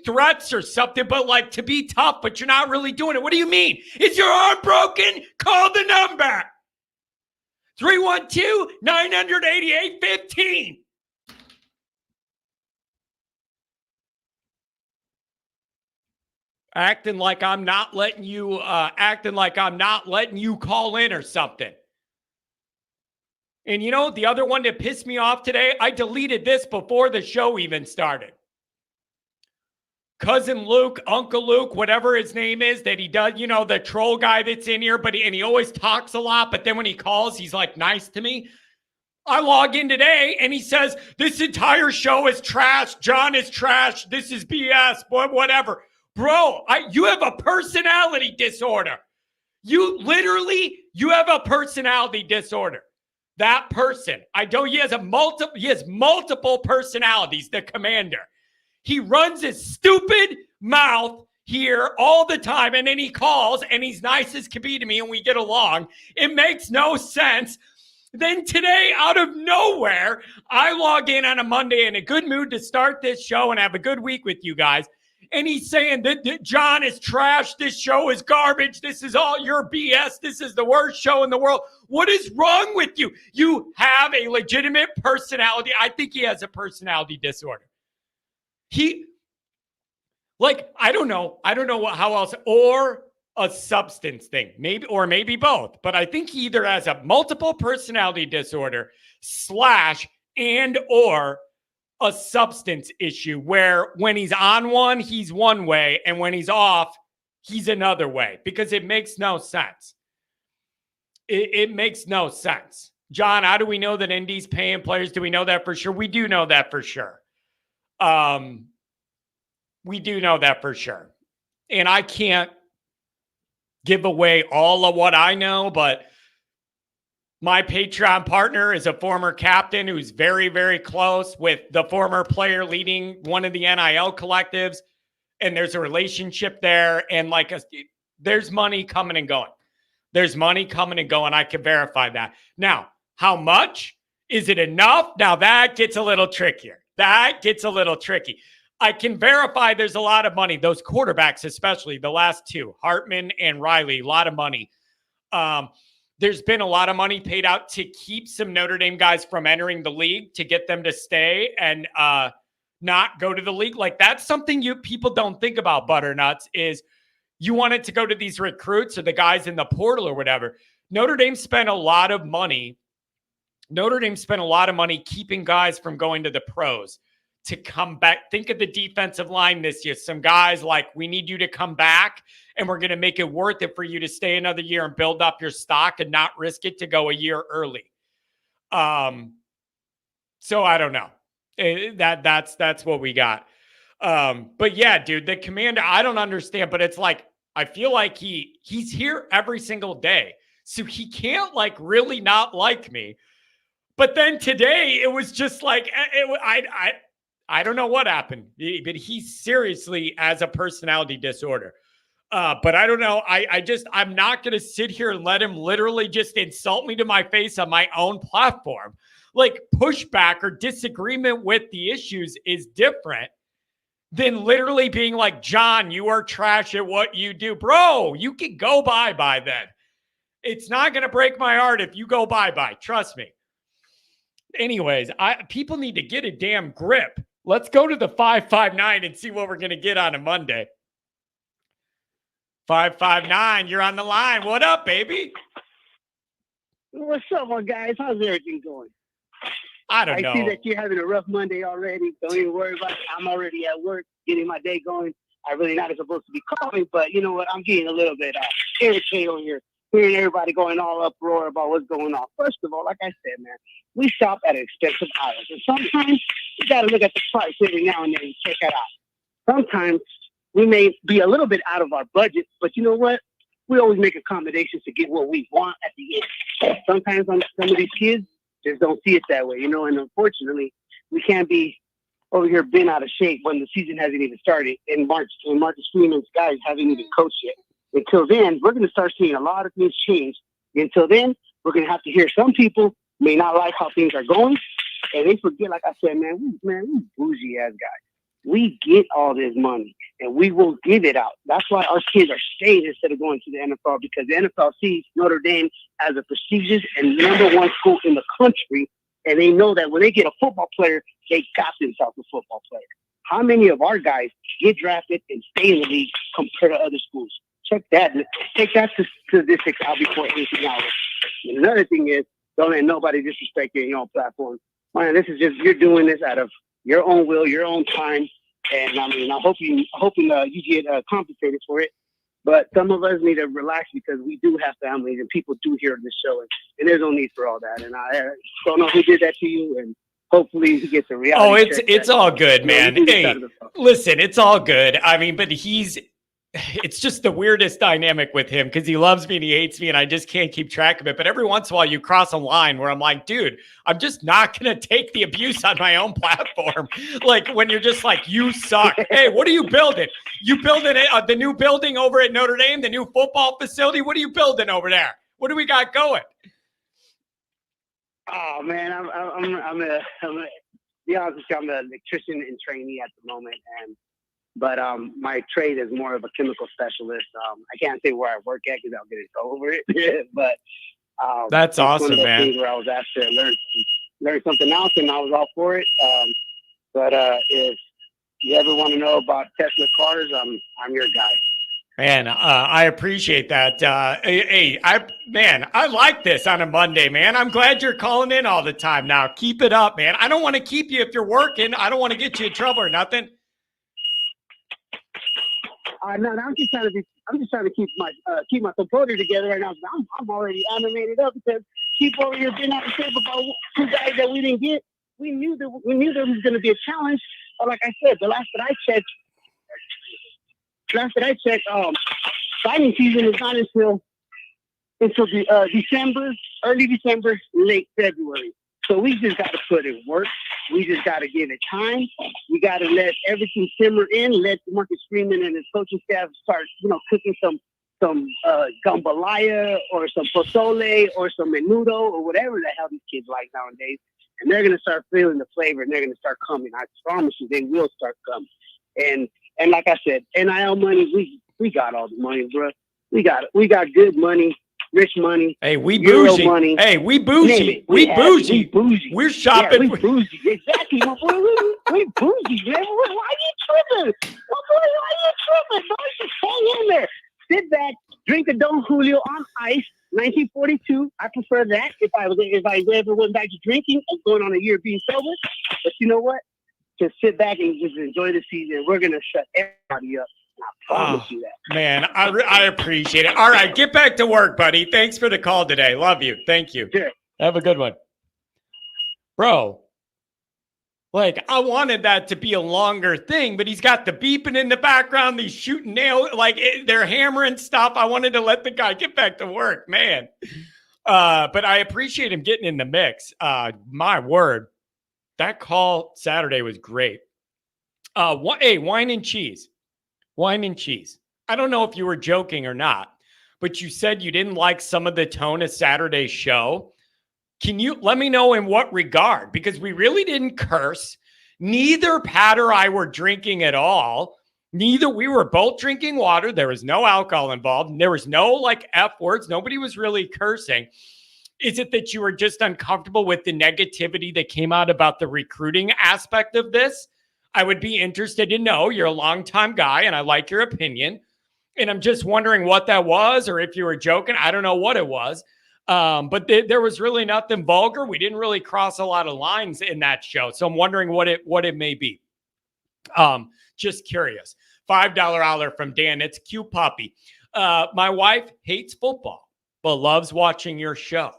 A: threats or something, but to be tough, but you're not really doing it. What do you mean? Is your arm broken? Call the number. 312-988-15. Acting like I'm not letting you call in or something. And the other one that pissed me off today, I deleted this before the show even started. Cousin Luke, Uncle Luke, whatever his name is, that he does, the troll guy that's in here, and he always talks a lot, but then when he calls, he's nice to me. I log in today and he says, this entire show is trash. John is trash. This is BS, whatever. Bro, you have a personality disorder. You have a personality disorder. That person, he has multiple personalities, the commander. He runs his stupid mouth here all the time, and then he calls, and he's nice as can be to me, and we get along. It makes no sense. Then today, out of nowhere, I log in on a Monday in a good mood to start this show and have a good week with you guys. And he's saying that John is trash. This show is garbage. This is all your BS. This is the worst show in the world. What is wrong with you? You have a legitimate personality. I think he has a personality disorder. I don't know how else, or a substance thing, maybe both. But I think he either has a multiple personality disorder /or a substance issue where when he's on one, he's one way, and when he's off, he's another way, because it makes no sense. It makes no sense. John, how do we know that Indy's paying players? Do we know that for sure? We do know that for sure. We do know that for sure. And I can't give away all of what I know, but my Patreon partner is a former captain who's very, very close with the former player leading one of the NIL collectives. And there's a relationship there. And there's money coming and going. There's money coming and going. I can verify that. Now, how much? Is it enough? Now that gets a little trickier. I can verify there's a lot of money. Those quarterbacks, especially the last two, Hartman and Riley, a lot of money. There's been a lot of money paid out to keep some Notre Dame guys from entering the league, to get them to stay and not go to the league. That's something people don't think about, Butternuts, is you wanted to go to these recruits or the guys in the portal or whatever. Notre Dame spent a lot of money. Keeping guys from going to the pros to come back. Think of the defensive line this year. Some guys we need you to come back, and we're going to make it worth it for you to stay another year and build up your stock and not risk it to go a year early. So I don't know. That's what we got. But yeah, dude, the commander, I don't understand, but it's I feel like he's here every single day. So he can't really not like me. But then today it was just I don't know what happened, but he seriously has a personality disorder. But I don't know. I'm not going to sit here and let him literally just insult me to my face on my own platform. Like, pushback or disagreement with the issues is different than literally being like, John, you are trash at what you do. Bro, you can go bye-bye then. It's not going to break my heart if you go bye-bye. Trust me. Anyways, people need to get a damn grip. Let's go to the 559 and see what we're going to get on a Monday. 559, you're on the line. What up, baby?
F: What's up, my guys? How's everything going?
A: I don't know.
F: I see that you're having a rough Monday already. Don't even worry about it. I'm already at work, getting my day going. I'm really not supposed to be calling, but you know what? I'm getting a little bit irritated on here, hearing everybody going all uproar about what's going on. First of all, like I said, man, we shop at expensive aisles, and sometimes you got to look at the price every now and then and check it out. Sometimes we may be a little bit out of our budget, but you know what? We always make accommodations to get what we want at the end. Sometimes some of these kids just don't see it that way, you know, and unfortunately, we can't be over here been out of shape when the season hasn't even started and Marcus Freeman's guys haven't even coached yet. Until then, we're going to start seeing a lot of things change. Until then, we're going to have to hear some people may not like how things are going, and they forget, like I said, we bougie ass guys. We get all this money, and we will give it out. That's why our kids are staying instead of going to the NFL, because the NFL sees Notre Dame as a prestigious and #1 school in the country, and they know that when they get a football player, they got themselves a football player. How many of our guys get drafted and stay in the league compared to other schools? Check that. Take that statistics out before anything else. And another thing is, don't let nobody disrespect you on your own platform. Man, this is just, you're doing this out of your own will, your own time. And I mean, I'm hoping you get compensated for it. But some of us need to relax because we do have families and people do hear this show. And there's no need for all that. And I don't know who did that to you. And hopefully he gets a reality check.
A: It's all good, man. Hey, listen, it's all good. I mean, but it's just the weirdest dynamic with him because he loves me and he hates me and I just can't keep track of it. But every once in a while you cross a line where I'm like, dude, I'm just not going to take the abuse on my own platform. Like when you're just like, you suck. Hey, what are you building? You building the new building over at Notre Dame, the new football facility? What are you building over there? What do we got going?
F: Oh man, I'm an electrician and trainee at the moment, but my trade is more of a chemical specialist. I can't say where I work at because I'll get in trouble over it. But
A: that's awesome,
F: one of those
A: man.
F: things where I was asked to learn something else, and I was all for it. But if you ever want to know about Tesla cars, I'm your guy.
A: Man, I appreciate that. I like this on a Monday, man. I'm glad you're calling in all the time now. Keep it up, man. I don't want to keep you if you're working. I don't want to get you in trouble or nothing.
F: No, I'm just trying to keep my composure together right now. I'm already animated up because people over here been out of shape about 2 guys that we didn't get. We knew there was going to be a challenge. But like I said, the last that I checked, signing season is not until December, early December, late February. So we just got to put in work. We just got to give it time. We got to let everything simmer in. Let Marcus Freeman and his coaching staff start, cooking some jambalaya or some pozole or some menudo or whatever the hell these kids like nowadays. And they're gonna start feeling the flavor and they're gonna start coming. I promise you, they will start coming. And like I said, NIL money, we got all the money, bro. We got good money. Rich money.
A: Hey, we bougie.
F: Money.
A: Hey, we bougie. We bougie. We're shopping.
F: Yeah, we bougie. Exactly, my boy. We bougie, man. Why you tripping? My boy, why you tripping? Don't just hang in there. Sit back, drink a Don Julio on ice. 1942. I prefer that if I ever went back to drinking and going on a year being sober. But you know what? Just sit back and just enjoy the season. We're gonna shut everybody up. I promise you that.
A: Man, I appreciate it. All right, get back to work, buddy. Thanks for the call today. Love you. Thank you.
F: Sure.
A: Have a good one. Bro, like, I wanted that to be a longer thing, but he's got the beeping in the background. These shooting nails, they're hammering stuff. I wanted to let the guy get back to work, man. But I appreciate him getting in the mix. My word, that call Saturday was great. Hey, wine and cheese. Wine and cheese. I don't know if you were joking or not, but you said you didn't like some of the tone of Saturday's show. Can you let me know in what regard? Because we really didn't curse. Neither Pat or I were drinking at all. We were both drinking water. There was no alcohol involved. There was no like F words. Nobody was really cursing. Is it that you were just uncomfortable with the negativity that came out about the recruiting aspect of this? I would be interested to know. You're a longtime guy and I like your opinion. And I'm just wondering what that was, or if you were joking. I don't know what it was. But there was really nothing vulgar. We didn't really cross a lot of lines in that show. So I'm wondering what it may be. Just curious. $5 holler from Dan. It's cute puppy. My wife hates football, but loves watching your show.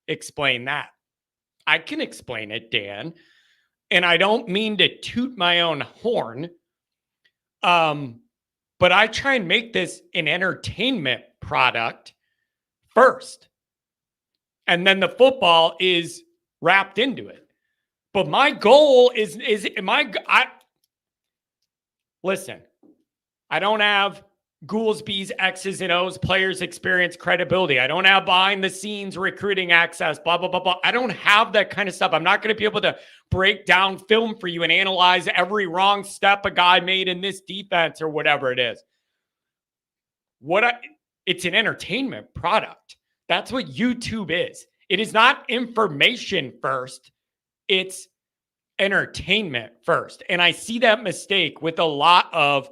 A: Explain that. I can explain it, Dan. And I don't mean to toot my own horn. But I try and make this an entertainment product first. And then the football is wrapped into it. But my goal listen, I don't have Goolsby's X's and O's, players experience, credibility. I don't have behind the scenes recruiting access, blah, blah, blah, blah. I don't have that kind of stuff. I'm not going to be able to break down film for you and analyze every wrong step a guy made in this defense or whatever it is. It's an entertainment product. That's what YouTube is. It is not information first. It's entertainment first. And I see that mistake with a lot of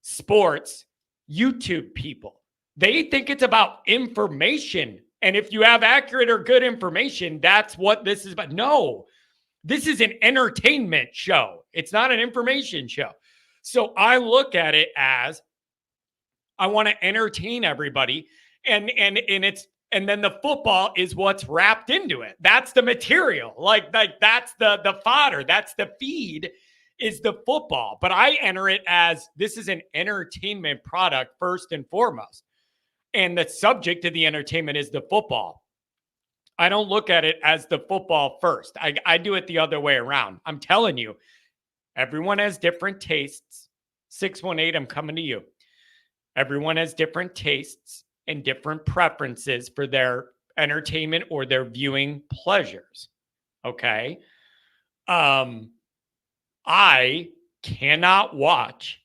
A: sports YouTube people. They think it's about information. And if you have accurate or good information, that's what this is about. No, this is an entertainment show. It's not an information show. So I look at it as I want to entertain everybody. And then the football is what's wrapped into it. That's the material. Like that's the fodder. That's the feed is the football. But I enter it as this is an entertainment product first and foremost. And the subject of the entertainment is the football. I don't look at it as the football first. I do it the other way around. I'm telling you, everyone has different tastes. 618, I'm coming to you. Everyone has different tastes and different preferences for their entertainment or their viewing pleasures. Okay. I cannot watch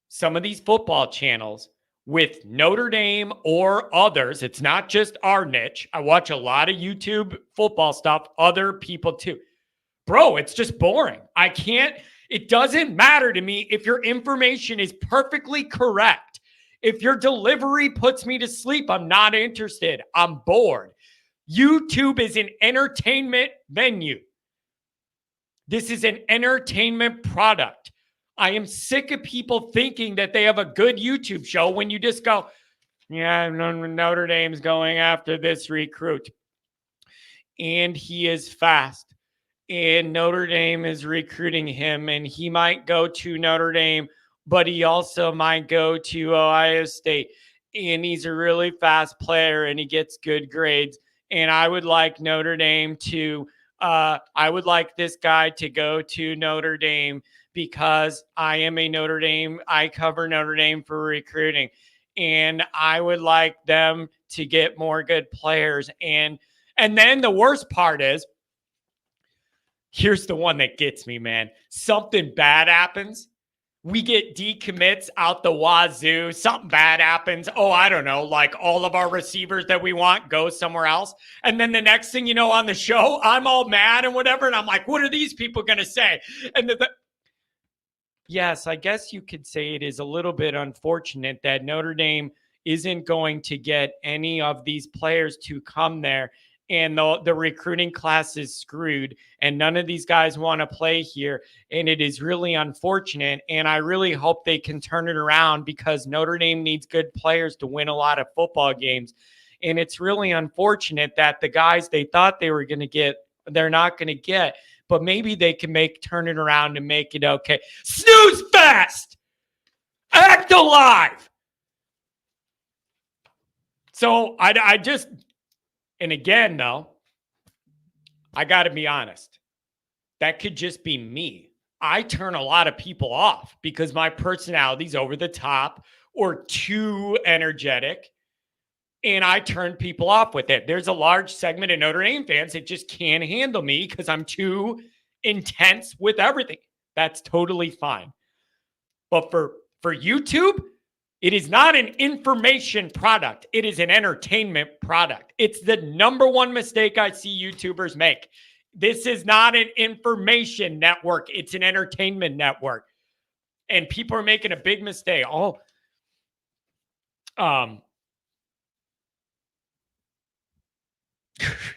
A: some of these football channels with Notre Dame or others. It's not just our niche. I watch a lot of YouTube football stuff, other people too. Bro, it's just boring. It doesn't matter to me if your information is perfectly correct. If your delivery puts me to sleep, I'm not interested. I'm bored. YouTube is an entertainment venue. This is an entertainment product. I am sick of people thinking that they have a good YouTube show when you just go, yeah, Notre Dame's going after this recruit. And he is fast. And Notre Dame is recruiting him. And he might go to Notre Dame, but he also might go to Ohio State. And he's a really fast player and he gets good grades. And I would like Notre Dame to, I would like this guy to go to Notre Dame because I am a Notre Dame. I cover Notre Dame for recruiting. And I would like them to get more good players. And then the worst part is, here's the one that gets me, man. Something bad happens. We get decommits out the wazoo. Something bad happens. Oh, I don't know. Like all of our receivers that we want go somewhere else. And then the next thing you know on the show, I'm all mad and whatever. And I'm like, what are these people going to say? And yes, I guess you could say it is a little bit unfortunate that Notre Dame isn't going to get any of these players to come there. And the recruiting class is screwed and none of these guys want to play here. And it is really unfortunate. And I really hope they can turn it around because Notre Dame needs good players to win a lot of football games. And it's really unfortunate that the guys they thought they were going to get, they're not going to get, but maybe they can turn it around and make it okay. Snooze fest! Act alive! So I just... And again, though, I got to be honest. That could just be me. I turn a lot of people off because my personality's over the top or too energetic. And I turn people off with it. There's a large segment of Notre Dame fans that just can't handle me because I'm too intense with everything. That's totally fine. But for YouTube, it is not an information product. It is an entertainment product. It's the number one mistake I see YouTubers make. This is not an information network. It's an entertainment network. And people are making a big mistake.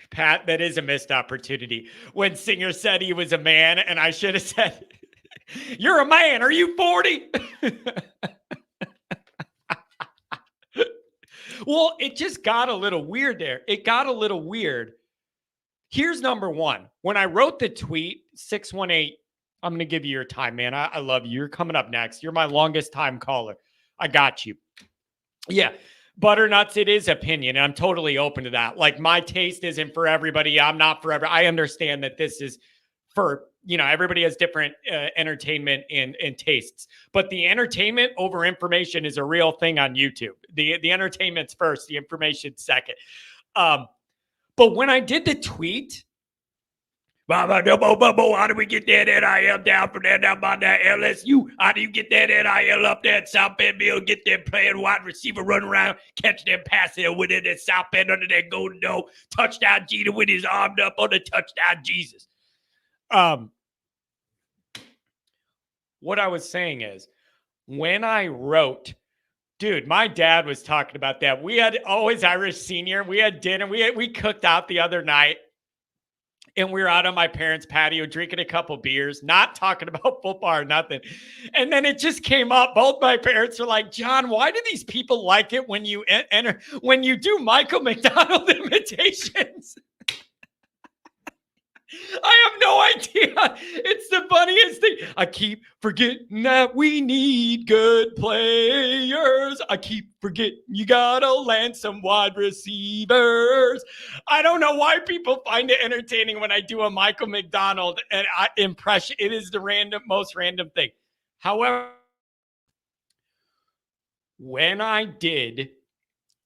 A: Pat, that is a missed opportunity. When Singer said he was a man, and I should have said, "You're a man. Are you 40?" Well, it just got a little weird there. It got a little weird. Here's number one. When I wrote the tweet, 618, I'm going to give you your time, man. I love you. You're coming up next. You're my longest time caller. I got you. Yeah. Butternuts, it is opinion. And I'm totally open to that. Like, my taste isn't for everybody. I'm not for everybody. I understand that this is for, everybody has different entertainment and tastes. But the entertainment over information is a real thing on YouTube. The entertainment's first, the information's second. But when I did the tweet, how do we get that NIL down from there down by that LSU? How do you get that NIL up there at South Bend Mill? Get them playing wide receiver, run around, catch them passes within that South Bend under that golden dome. Touchdown Jeter with his arm up on the touchdown Jesus. What I was saying is, when I wrote, dude, my dad was talking about that. We had Always Irish Senior. We had dinner. We cooked out the other night. And we were out on my parents' patio drinking a couple beers, not talking about football or nothing. And then it just came up. Both my parents were like, "John, why do these people like it when you when you do Michael McDonald imitations?" I have no idea. It's the funniest thing. I keep forgetting that we need good players. I keep forgetting you gotta land some wide receivers. I don't know why people find it entertaining when I do a Michael McDonald impression. It is the most random thing. However, when I did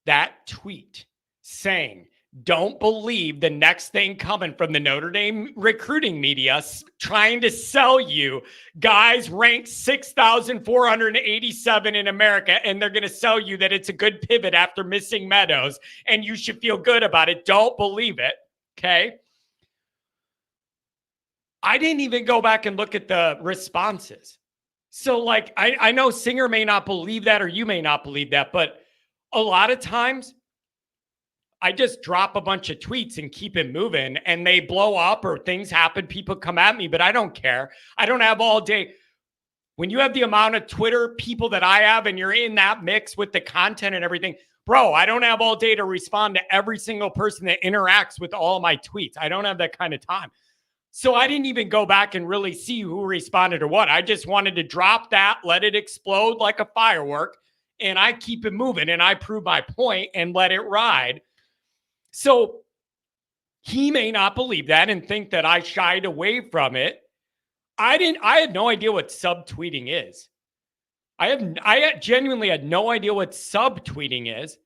A: that tweet saying, "Don't believe the next thing coming from the Notre Dame recruiting media trying to sell you guys ranked 6,487 in America, and they're going to sell you that it's a good pivot after missing Meadows, and you should feel good about it. Don't believe it." Okay? I didn't even go back and look at the responses. So, I know Singer may not believe that, or you may not believe that, but a lot of times, I just drop a bunch of tweets and keep it moving, and they blow up or things happen. People come at me, but I don't care. I don't have all day. When you have the amount of Twitter people that I have and you're in that mix with the content and everything, bro, I don't have all day to respond to every single person that interacts with all my tweets. I don't have that kind of time. So I didn't even go back and really see who responded or what. I just wanted to drop that, let it explode like a firework, and I keep it moving, and I prove my point and let it ride. So he may not believe that and think that I shied away from it. I had no idea what subtweeting is. I genuinely had no idea what subtweeting is.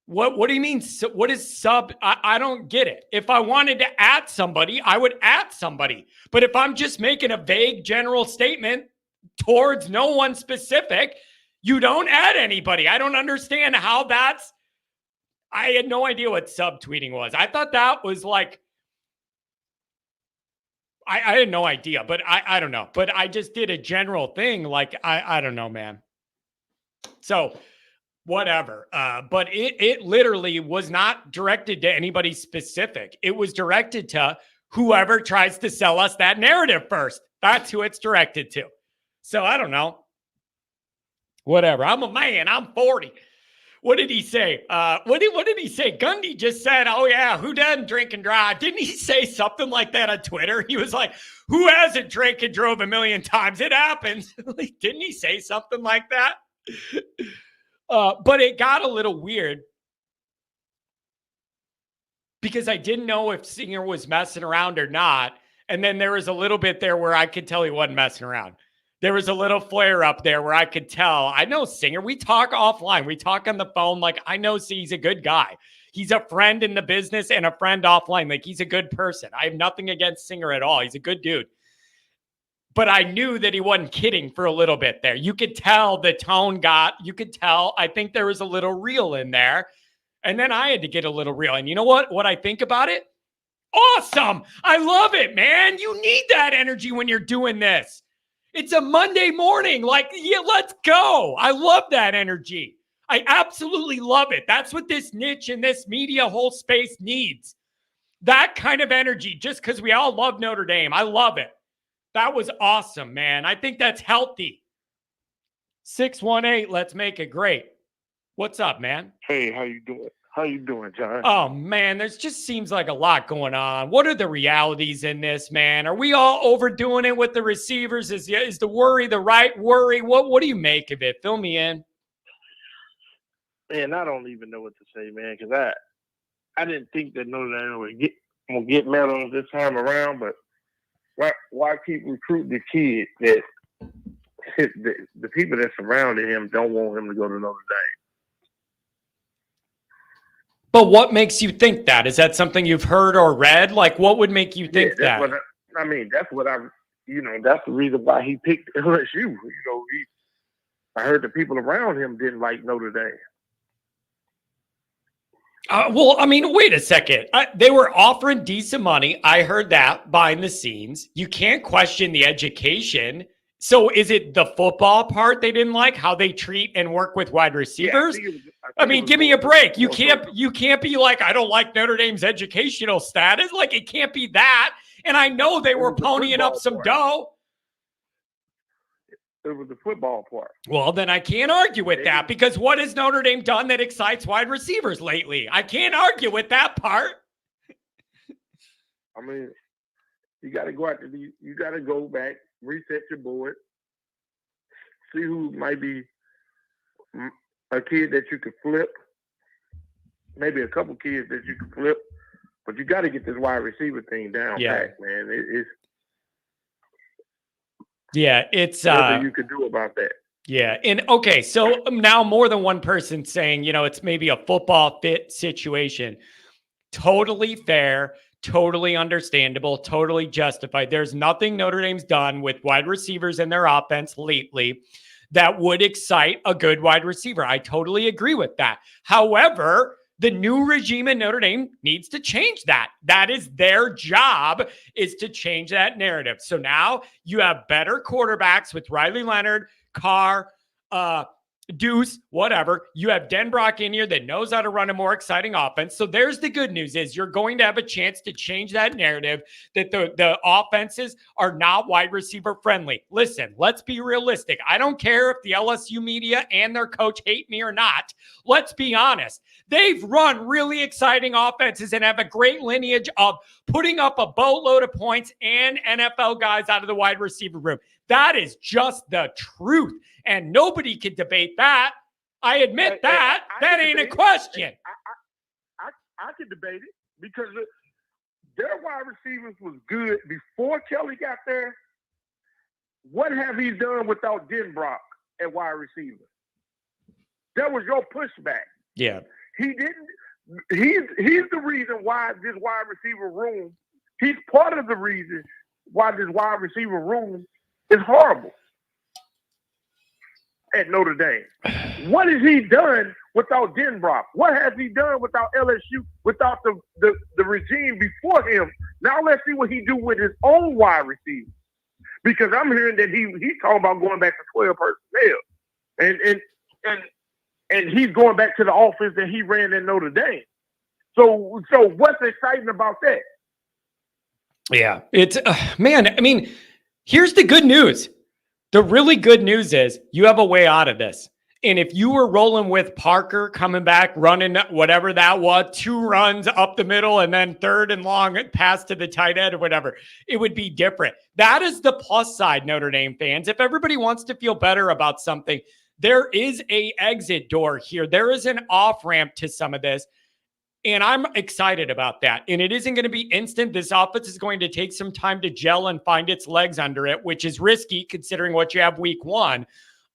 A: What do you mean? What is sub? I don't get it. If I wanted to at somebody, I would at somebody. But if I'm just making a vague general statement towards no one specific, you don't add anybody. I don't understand how that's. I had no idea what subtweeting was. I thought that was like, I had no idea, but I don't know. But I just did a general thing. Like, I don't know, man. So whatever. But it literally was not directed to anybody specific. It was directed to whoever tries to sell us that narrative first. That's who it's directed to. So I don't know. Whatever. I'm a man. I'm 40. What did he say? What did he say? Gundy just said, "Oh yeah, who doesn't drink and drive?" Didn't he say something like that on Twitter? He was like, "Who hasn't drank and drove a million times? It happens." Didn't he say something like that? But it got a little weird because I didn't know if Singer was messing around or not. And then there was a little bit there where I could tell he wasn't messing around. There was a little flare up there where I could tell. I know Singer. We talk offline. We talk on the phone. Like, I know he's a good guy. He's a friend in the business and a friend offline. Like, he's a good person. I have nothing against Singer at all. He's a good dude. But I knew that he wasn't kidding for a little bit there. You could tell the tone you could tell. I think there was a little real in there. And then I had to get a little real. And you know what I think about it? Awesome. I love it, man. You need that energy when you're doing this. It's a Monday morning. Like, yeah, let's go. I love that energy. I absolutely love it. That's what this niche and this media whole space needs. That kind of energy, just because we all love Notre Dame. I love it. That was awesome, man. I think that's healthy. 618, let's make it great. What's up, man?
G: Hey, how you doing? How you doing, John?
A: Oh, man, there just seems like a lot going on. What are the realities in this, man? Are we all overdoing it with the receivers? Is the worry the right worry? What do you make of it? Fill me in.
G: Man, I don't even know what to say, man, because I didn't think that Notre Dame would get medals this time around, but why keep recruiting the kid that the people that surrounded him don't want him to go to Notre Dame?
A: But what makes you think that? Is that something you've heard or read? Like, what would make you think that?
G: That's the reason why he picked LSU. I heard the people around him didn't like Notre Dame.
A: Wait a second. They were offering decent money. I heard that behind the scenes. You can't question the education. So is it the football part they didn't like, how they treat and work with wide receivers? Give me a break. You can't be like, I don't like Notre Dame's educational status. Like, it can't be that. And I know they were ponying up some dough.
G: It was the football part.
A: Well, then I can't argue with that, because what has Notre Dame done that excites wide receivers lately? I can't argue with that part.
G: I mean, you got to go out to you got to go back, reset your board, see who might be a kid that you could flip, maybe a couple kids that you could flip, but you got to get this wide receiver thing down pat, man. It's nothing you could do about that.
A: Yeah. And okay, so now more than one person saying, it's maybe a football fit situation. Totally fair, totally understandable, totally justified. There's nothing Notre Dame's done with wide receivers in their offense lately that would excite a good wide receiver. I totally agree with that. However, the new regime in Notre Dame needs to change that. That is their job, is to change that narrative. So now you have better quarterbacks with Riley Leonard, Carr, Deuce, whatever. You have Denbrock in here that knows how to run a more exciting offense. So there's the good news, is you're going to have a chance to change that narrative that the offenses are not wide receiver friendly. Listen, let's be realistic. I don't care if the LSU media and their coach hate me or not. Let's be honest. They've run really exciting offenses and have a great lineage of putting up a boatload of points and NFL guys out of the wide receiver room. That is just the truth. And nobody can debate that. I admit that. That ain't a question.
G: I can debate it, because their wide receivers was good before Kelly got there. What have he done without Denbrock at wide receiver? That was your pushback.
A: Yeah.
G: He didn't. He's the reason why this wide receiver room, he's part of the reason why this wide receiver room is horrible at Notre Dame. What has he done without Denbrock? What has he done without LSU, without the regime before him? Now let's see what he do with his own wide receiver. Because I'm hearing that he's talking about going back to 12 personnel. And he's going back to the offense that he ran in Notre Dame. So what's exciting about that?
A: Yeah, it's here's the good news. The really good news is you have a way out of this. And if you were rolling with Parker coming back, running whatever that was, 2 runs up the middle and then 3rd and long pass to the tight end or whatever, it would be different. That is the plus side, Notre Dame fans. If everybody wants to feel better about something, there is a exit door here. There is an off-ramp to some of this. And I'm excited about that. And it isn't going to be instant. This offense is going to take some time to gel and find its legs under it, which is risky considering what you have week one.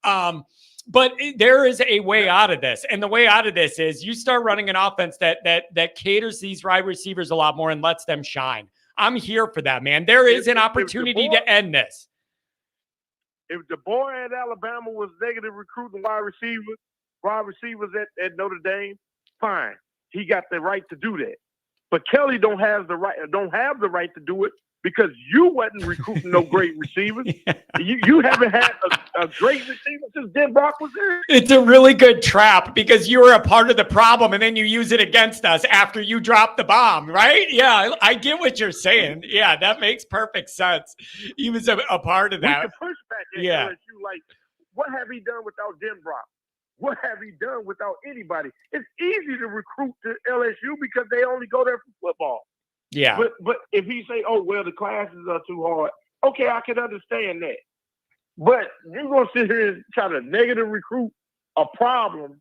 A: But there is a way out of this. And the way out of this is you start running an offense that caters these wide receivers a lot more and lets them shine. I'm here for that, man. There is an opportunity to end this.
G: If the boy at Alabama was negative recruiting wide receivers at Notre Dame, fine. He got the right to do that. But Kelly don't have the right to do it because you wasn't recruiting no great receivers. Yeah. You haven't had a great receiver since Denbrock was there.
A: It's a really good trap because you were a part of the problem and then you use it against us after you drop the bomb, right? Yeah, I get what you're saying. Yeah, that makes perfect sense. He was a part of that.
G: We can push back at LSU, like, what have he done without Denbrock? What have he done without anybody? It's easy to recruit to LSU because they only go there for football.
A: Yeah.
G: But if he say, oh, well, the classes are too hard, okay, I can understand that. But you're going to sit here and try to negative recruit a problem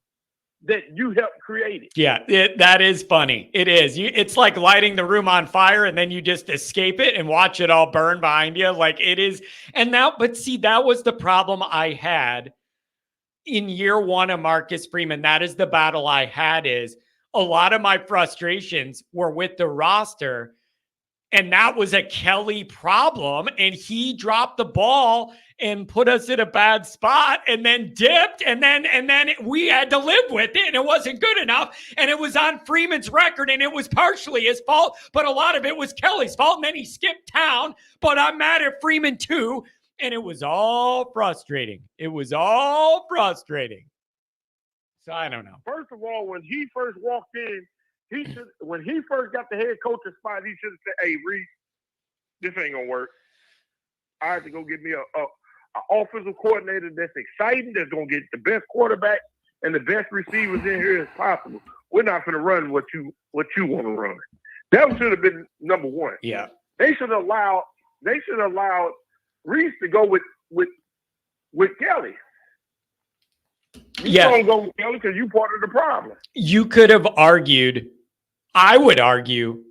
G: that you helped create it.
A: Yeah, that is funny. It is. It's like lighting the room on fire and then you just escape it and watch it all burn behind you. Like it is. And now, but see, that was the problem I had in year one of Marcus Freeman. That is the battle I had. Is a lot of my frustrations were with the roster, and that was a Kelly problem. And he dropped the ball and put us in a bad spot and then dipped. And then we had to live with it. And it wasn't good enough. And it was on Freeman's record. And it was partially his fault, but a lot of it was Kelly's fault. And then he skipped town, but I'm mad at Freeman too. And it was all frustrating. So I don't know.
G: First of all, when he first walked in, when he first got the head coach's spot, he should have said, hey, Reese, this ain't going to work. I have to go get me an offensive coordinator that's exciting, that's going to get the best quarterback and the best receivers in here as possible. We're not going to run what you want to run. That should have been number one.
A: Yeah.
G: They should have allowed Reese to go with Kelly. You don't go with Kelly because you part of the problem.
A: You could have argued, I would argue,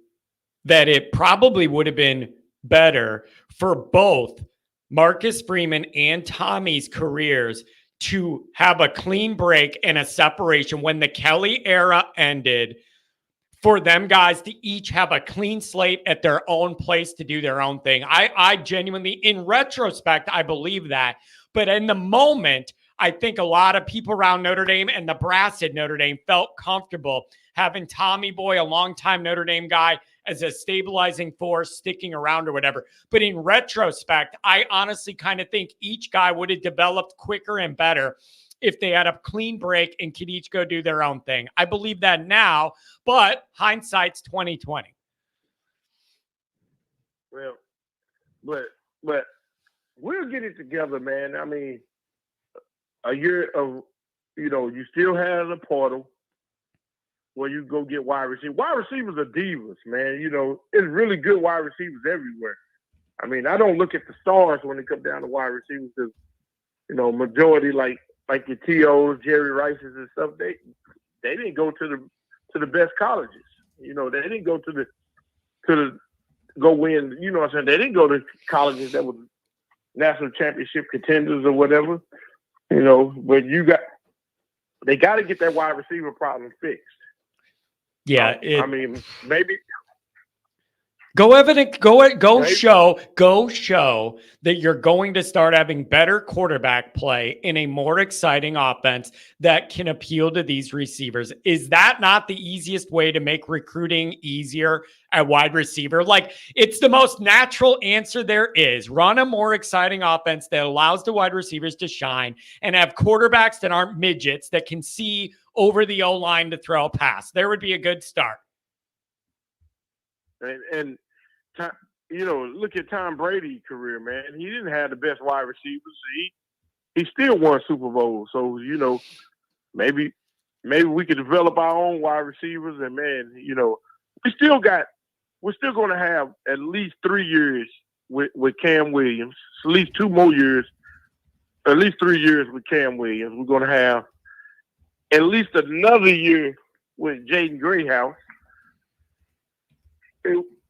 A: that it probably would have been better for both Marcus Freeman and Tommy's careers to have a clean break and a separation when the Kelly era ended, for them guys to each have a clean slate at their own place to do their own thing. I genuinely, in retrospect, I believe that. But in the moment, I think a lot of people around Notre Dame and the brass at Notre Dame felt comfortable having Tommy Boy, a longtime Notre Dame guy, as a stabilizing force sticking around or whatever. But in retrospect, I honestly kind of think each guy would have developed quicker and better if they had a clean break and could each go do their own thing. I believe that now, but hindsight's 2020.
G: Well, but we'll get it together, man. I mean, a year of, you still have the portal where you go get wide receivers. Wide receivers are divas, man. It's really good wide receivers everywhere. I mean, I don't look at the stars when it comes down to wide receivers because, majority like the T.O.'s, Jerry Rice's and stuff, they didn't go to the best colleges. They didn't go to the go win. You know what I'm saying? They didn't go to colleges that were national championship contenders or whatever. But they got to get that wide receiver problem fixed.
A: Yeah,
G: maybe.
A: Go show that you're going to start having better quarterback play in a more exciting offense that can appeal to these receivers. Is that not the easiest way to make recruiting easier at wide receiver? Like, it's the most natural answer there is. Run a more exciting offense that allows the wide receivers to shine and have quarterbacks that aren't midgets that can see over the O-line to throw a pass. There would be a good start.
G: And look at Tom Brady's career, man. He didn't have the best wide receivers. He still won Super Bowl. So, maybe we could develop our own wide receivers. And, man, we're still going to have at least 3 years with Cam Williams, at least 2 more years, at least 3 years with Cam Williams. We're going to have at least another year with Jaden Greyhouse.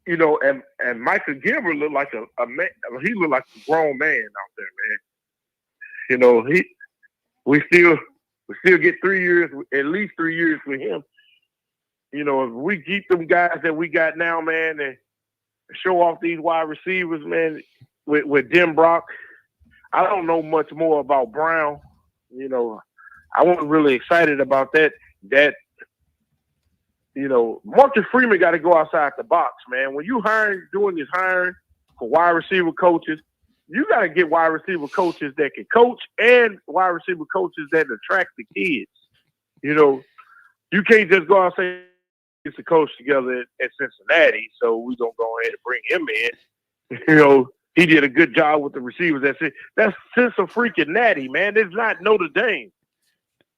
G: you know, and Michael Gilbert looked like a man. He looked like a grown man out there, man. You know, we still get 3 years, at least 3 years with him. You know, if we keep them guys that we got now, man, and show off these wide receivers, man, with Denbrock. I don't know much more about Brown. You know, I wasn't really excited about that. You know, Marcus Freeman got to go outside the box, man. When you doing this hiring for wide receiver coaches, you got to get wide receiver coaches that can coach and wide receiver coaches that attract the kids. You know, you can't just go out and say it's a coach together at Cincinnati, so we're going to go ahead and bring him in. You know, he did a good job with the receivers. That's Cincinnati, man. It's not Notre Dame.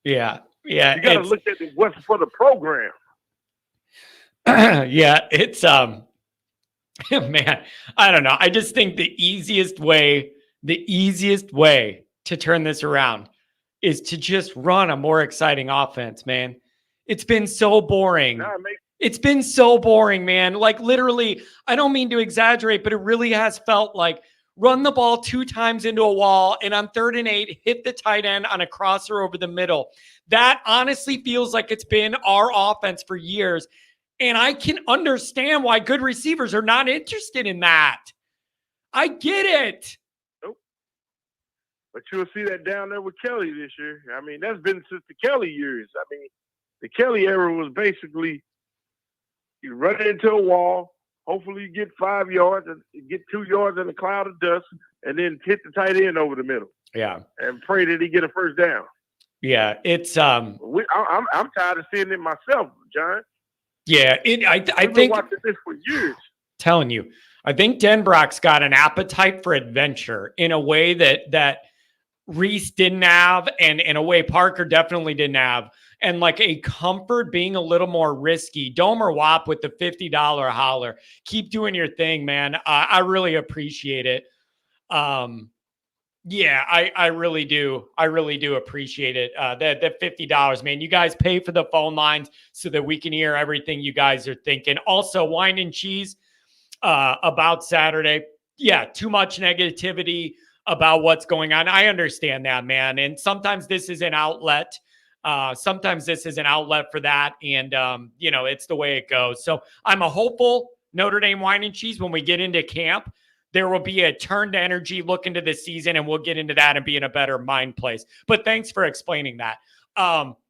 A: Yeah.
G: You got to look at what's for the program.
A: Yeah, it's man, I don't know. I just think the easiest way to turn this around is to just run a more exciting offense, man. It's been so boring. It's been so boring, man. Like literally, I don't mean to exaggerate, but it really has felt like run the ball 2 times into a wall and on 3rd and 8, hit the tight end on a crosser over the middle. That honestly feels like it's been our offense for years. And I can understand why good receivers are not interested in that. I get it.
G: Nope. But you'll see that down there with Kelly this year. I mean, that's been since the Kelly years. I mean, the Kelly era was basically you run into a wall, hopefully you get 5 yards and get 2 yards in a cloud of dust, and then hit the tight end over the middle.
A: Yeah.
G: And pray that he get a first down.
A: Yeah, it's
G: I'm tired of seeing it myself, John.
A: Yeah, I
G: We've been
A: think
G: watching this for years.
A: Telling you, I think Denbrock's got an appetite for adventure in a way that Reese didn't have, and in a way Parker definitely didn't have, and like a comfort being a little more risky. Domer Wop with the $50 holler. Keep doing your thing, man. I really appreciate it. Yeah, I really do. I really do appreciate it. That $50, man. You guys pay for the phone lines so that we can hear everything you guys are thinking. Also, wine and cheese about Saturday. Yeah, too much negativity about what's going on. I understand that, man. And sometimes this is an outlet. Sometimes this is an outlet for that. And, you know, it's the way it goes. So I'm a hopeful Notre Dame wine and cheese when we get into camp. There will be a turn to energy, look into the season, and we'll get into that and be in a better mind place. But thanks for explaining that.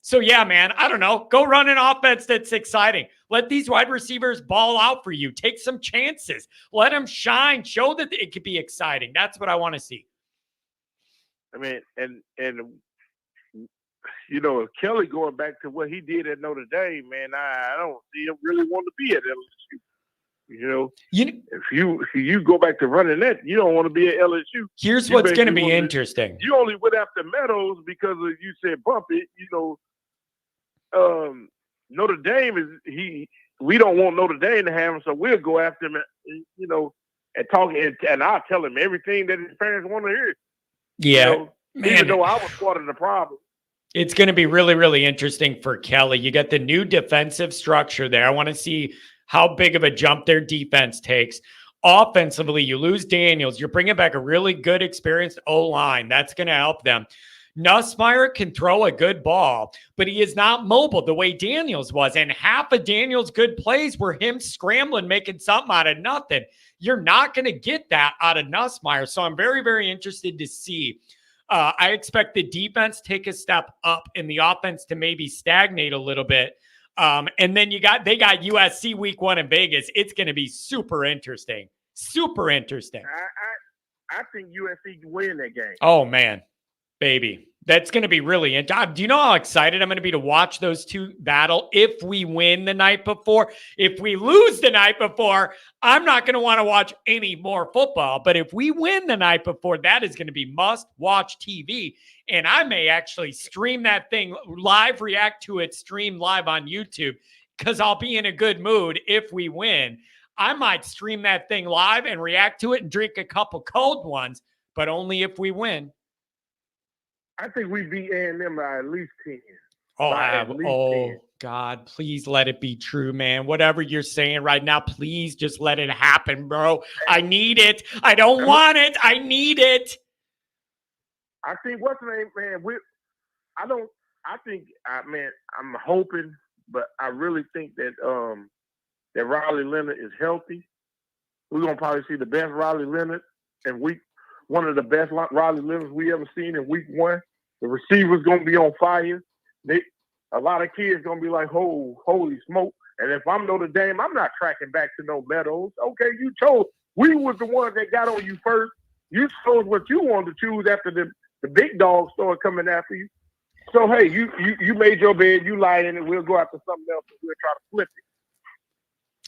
A: So yeah, man, I don't know. Go run an offense that's exciting. Let these wide receivers ball out for you. Take some chances. Let them shine. Show that it could be exciting. That's what I want to see.
G: I mean, and you know, if Kelly going back to what he did at Notre Dame, man, I don't see him really want to be at LSU. You know, if you go back to running that, you don't want to be at LSU.
A: Here's what's going to be interesting.
G: You only went after Meadows because you said bump it. You know, Notre Dame we don't want Notre Dame to have him, so we'll go after him. You know, and talk, and I'll tell him everything that his parents want to hear.
A: Yeah,
G: you know, even though I was part of the problem.
A: It's going to be really, really interesting for Kelly. You got the new defensive structure there. I want to see how big of a jump their defense takes. Offensively, you lose Daniels. You're bringing back a really good, experienced O-line. That's going to help them. Nussmeier can throw a good ball, but he is not mobile the way Daniels was. And half of Daniels' good plays were him scrambling, making something out of nothing. You're not going to get that out of Nussmeier. So I'm very, very interested to see. I expect the defense take a step up and the offense to maybe stagnate a little bit. And then they got USC week 1 in Vegas. It's going to be super interesting. Super interesting.
G: I think USC can win that game.
A: Oh, man. Baby. That's going to be really interesting. Do you know how excited I'm going to be to watch those two battle if we win the night before? If we lose the night before, I'm not going to want to watch any more football. But if we win the night before, that is going to be must-watch TV. And I may actually stream that thing live, react to it, stream live on YouTube because I'll be in a good mood if we win. I might stream that thing live and react to it and drink a couple cold ones, but only if we win.
G: I think we beat A&M by at least 10.
A: God, please let it be true, man. Whatever you're saying right now, please just let it happen, bro. I need it. I don't want it. I need it.
G: I think what's the name, man? Man, I'm hoping, but I really think that that Riley Leonard is healthy. We're gonna probably see the best Riley Leonard in one of the best Riley Leonards we ever seen in week 1. The receivers gonna be on fire. A lot of kids gonna be like, "Oh, holy smoke!" And if I'm Notre Dame, I'm not tracking back to no Meadows. Okay, you chose. We was the ones that got on you first. You chose what you wanted to choose after the big dogs started coming after you. So hey, you made your bed, you lied in it. We'll go after something else and we'll try to flip it.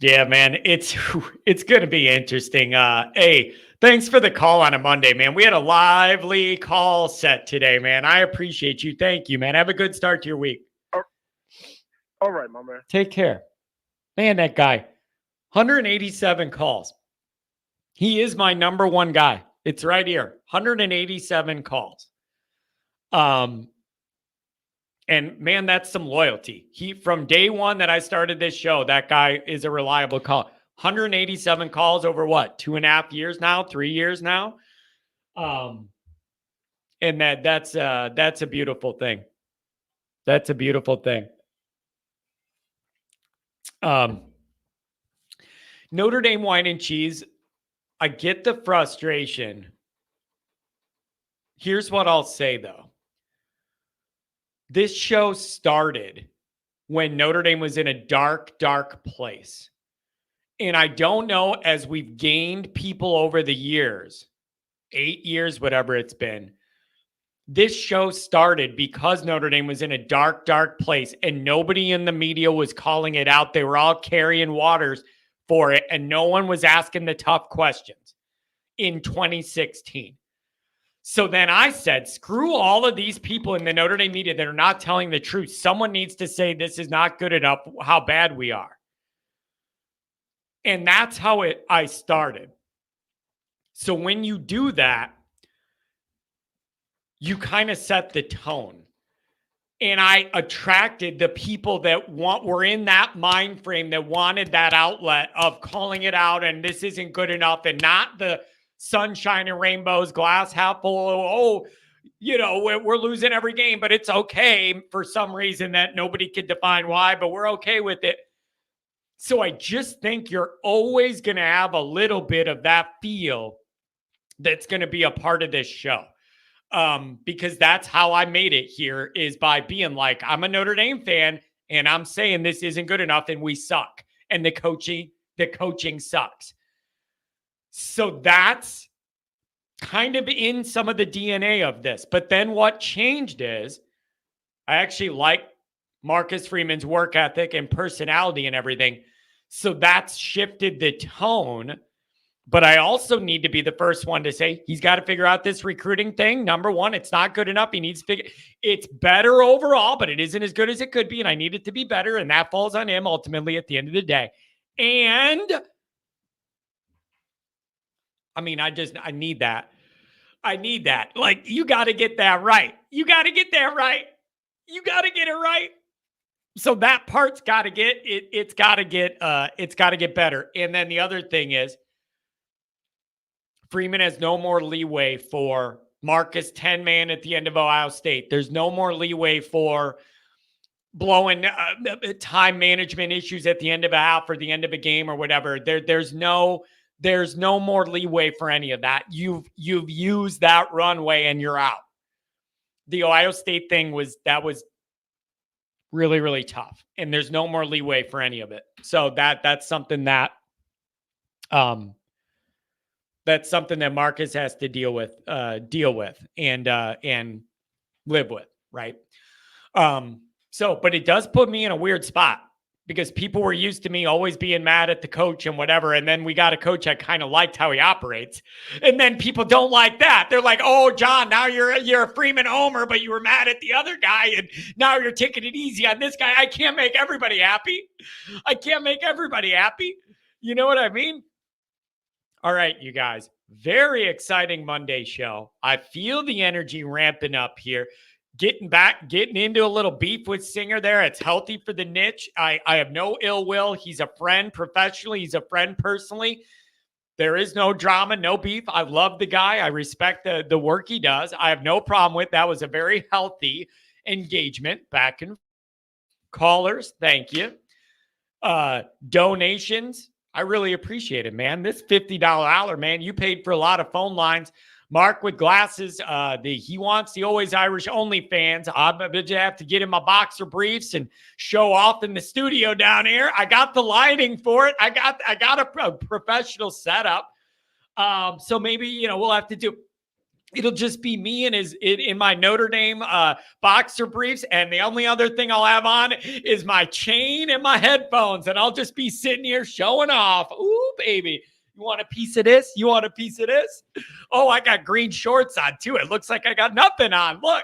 A: Yeah, man, it's gonna be interesting. Hey, thanks for the call on a Monday, man. We had a lively call set today, man. I appreciate you. Thank you, man. Have a good start to your week.
G: All right, my man.
A: Take care. Man, that guy, 187 calls. He is my number one guy. It's right here. 187 calls. And man, that's some loyalty. From day one that I started this show, that guy is a reliable call. 187 calls over what? 2.5 years now? 3 years now? And that's a beautiful thing. That's a beautiful thing. Notre Dame wine and cheese. I get the frustration. Here's what I'll say, though. This show started when Notre Dame was in a dark, dark place. And I don't know, as we've gained people over the years, 8 years, whatever it's been, this show started because Notre Dame was in a dark, dark place and nobody in the media was calling it out. They were all carrying waters for it and no one was asking the tough questions in 2016. So then I said, screw all of these people in the Notre Dame media that are not telling the truth. Someone needs to say this is not good enough, how bad we are. And that's how I started. So when you do that, you kind of set the tone. And I attracted the people that were in that mind frame that wanted that outlet of calling it out and this isn't good enough and not the sunshine and rainbows, glass half full. We're losing every game, but it's okay for some reason that nobody could define why, but we're okay with it. So I just think you're always going to have a little bit of that feel that's going to be a part of this show. Because that's how I made it here, is by being like, I'm a Notre Dame fan and I'm saying this isn't good enough and we suck and the coaching sucks. So that's kind of in some of the DNA of this. But then what changed is I actually like Marcus Freeman's work ethic and personality and everything. So that's shifted the tone. But I also need to be the first one to say he's got to figure out this recruiting thing. Number one, it's not good enough. He needs to figure it's better overall, but it isn't as good as it could be. And I need it to be better. And that falls on him ultimately at the end of the day. And I mean, I need that. I need that. Like, you got to get that right. You got to get that right. You got to get it right. So that part's got to get it. It's got to get better. And then the other thing is, Freeman has no more leeway for Marcus 10-man at the end of Ohio State. There's no more leeway for blowing time management issues at the end of a half or the end of a game or whatever. There's no more leeway for any of that. You've used that runway and you're out. The Ohio State thing was really, really tough, and there's no more leeway for any of it. So that's something that Marcus has to deal with and live with, right? But it does put me in a weird spot because people were used to me always being mad at the coach and whatever. And then we got a coach I kind of liked how he operates. And then people don't like that. They're like, oh, John, now you're a Freeman homer, but you were mad at the other guy. And now you're taking it easy on this guy. I can't make everybody happy. You know what I mean? All right, you guys, very exciting Monday show. I feel the energy ramping up here. getting into a little beef with Singer there. It's healthy for the niche. I have no ill will. He's a friend professionally. He's a friend personally. There is no drama, no beef. I love the guy. I respect the work he does. I have no problem with that. Was a very healthy engagement back and callers. Thank you. Donations. I really appreciate it, man. This $50 hour, man, you paid for a lot of phone lines. Mark with glasses, he wants the Always Irish only fans. I bet you have to get in my boxer briefs and show off in the studio down here. I got the lighting for it. I got a professional setup. So maybe, we'll have to do. It'll just be me in my Notre Dame boxer briefs. And the only other thing I'll have on is my chain and my headphones. And I'll just be sitting here showing off. Ooh, baby. You want a piece of this? You want a piece of this? Oh, I got green shorts on too. It looks like I got nothing on. Look,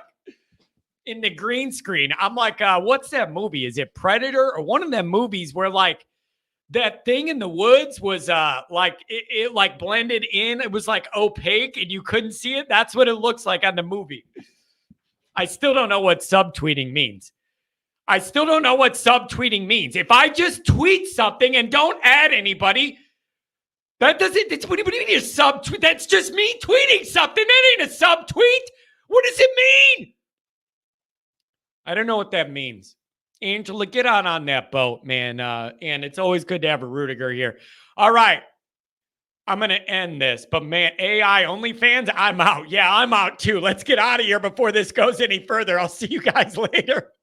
A: in the green screen. I'm like, what's that movie? Is it Predator or one of them movies where like that thing in the woods was like it like blended in. It was like opaque and you couldn't see it. That's what it looks like on the movie. I still don't know what subtweeting means. If I just tweet something and don't add anybody, that doesn't, what do you mean a subtweet? That's just me tweeting something. That ain't a subtweet. What does it mean? I don't know what that means. Angela, get on that boat, man. And it's always good to have a Rudiger here. All right. I'm going to end this. But, man, AI OnlyFans, I'm out. Yeah, I'm out too. Let's get out of here before this goes any further. I'll see you guys later.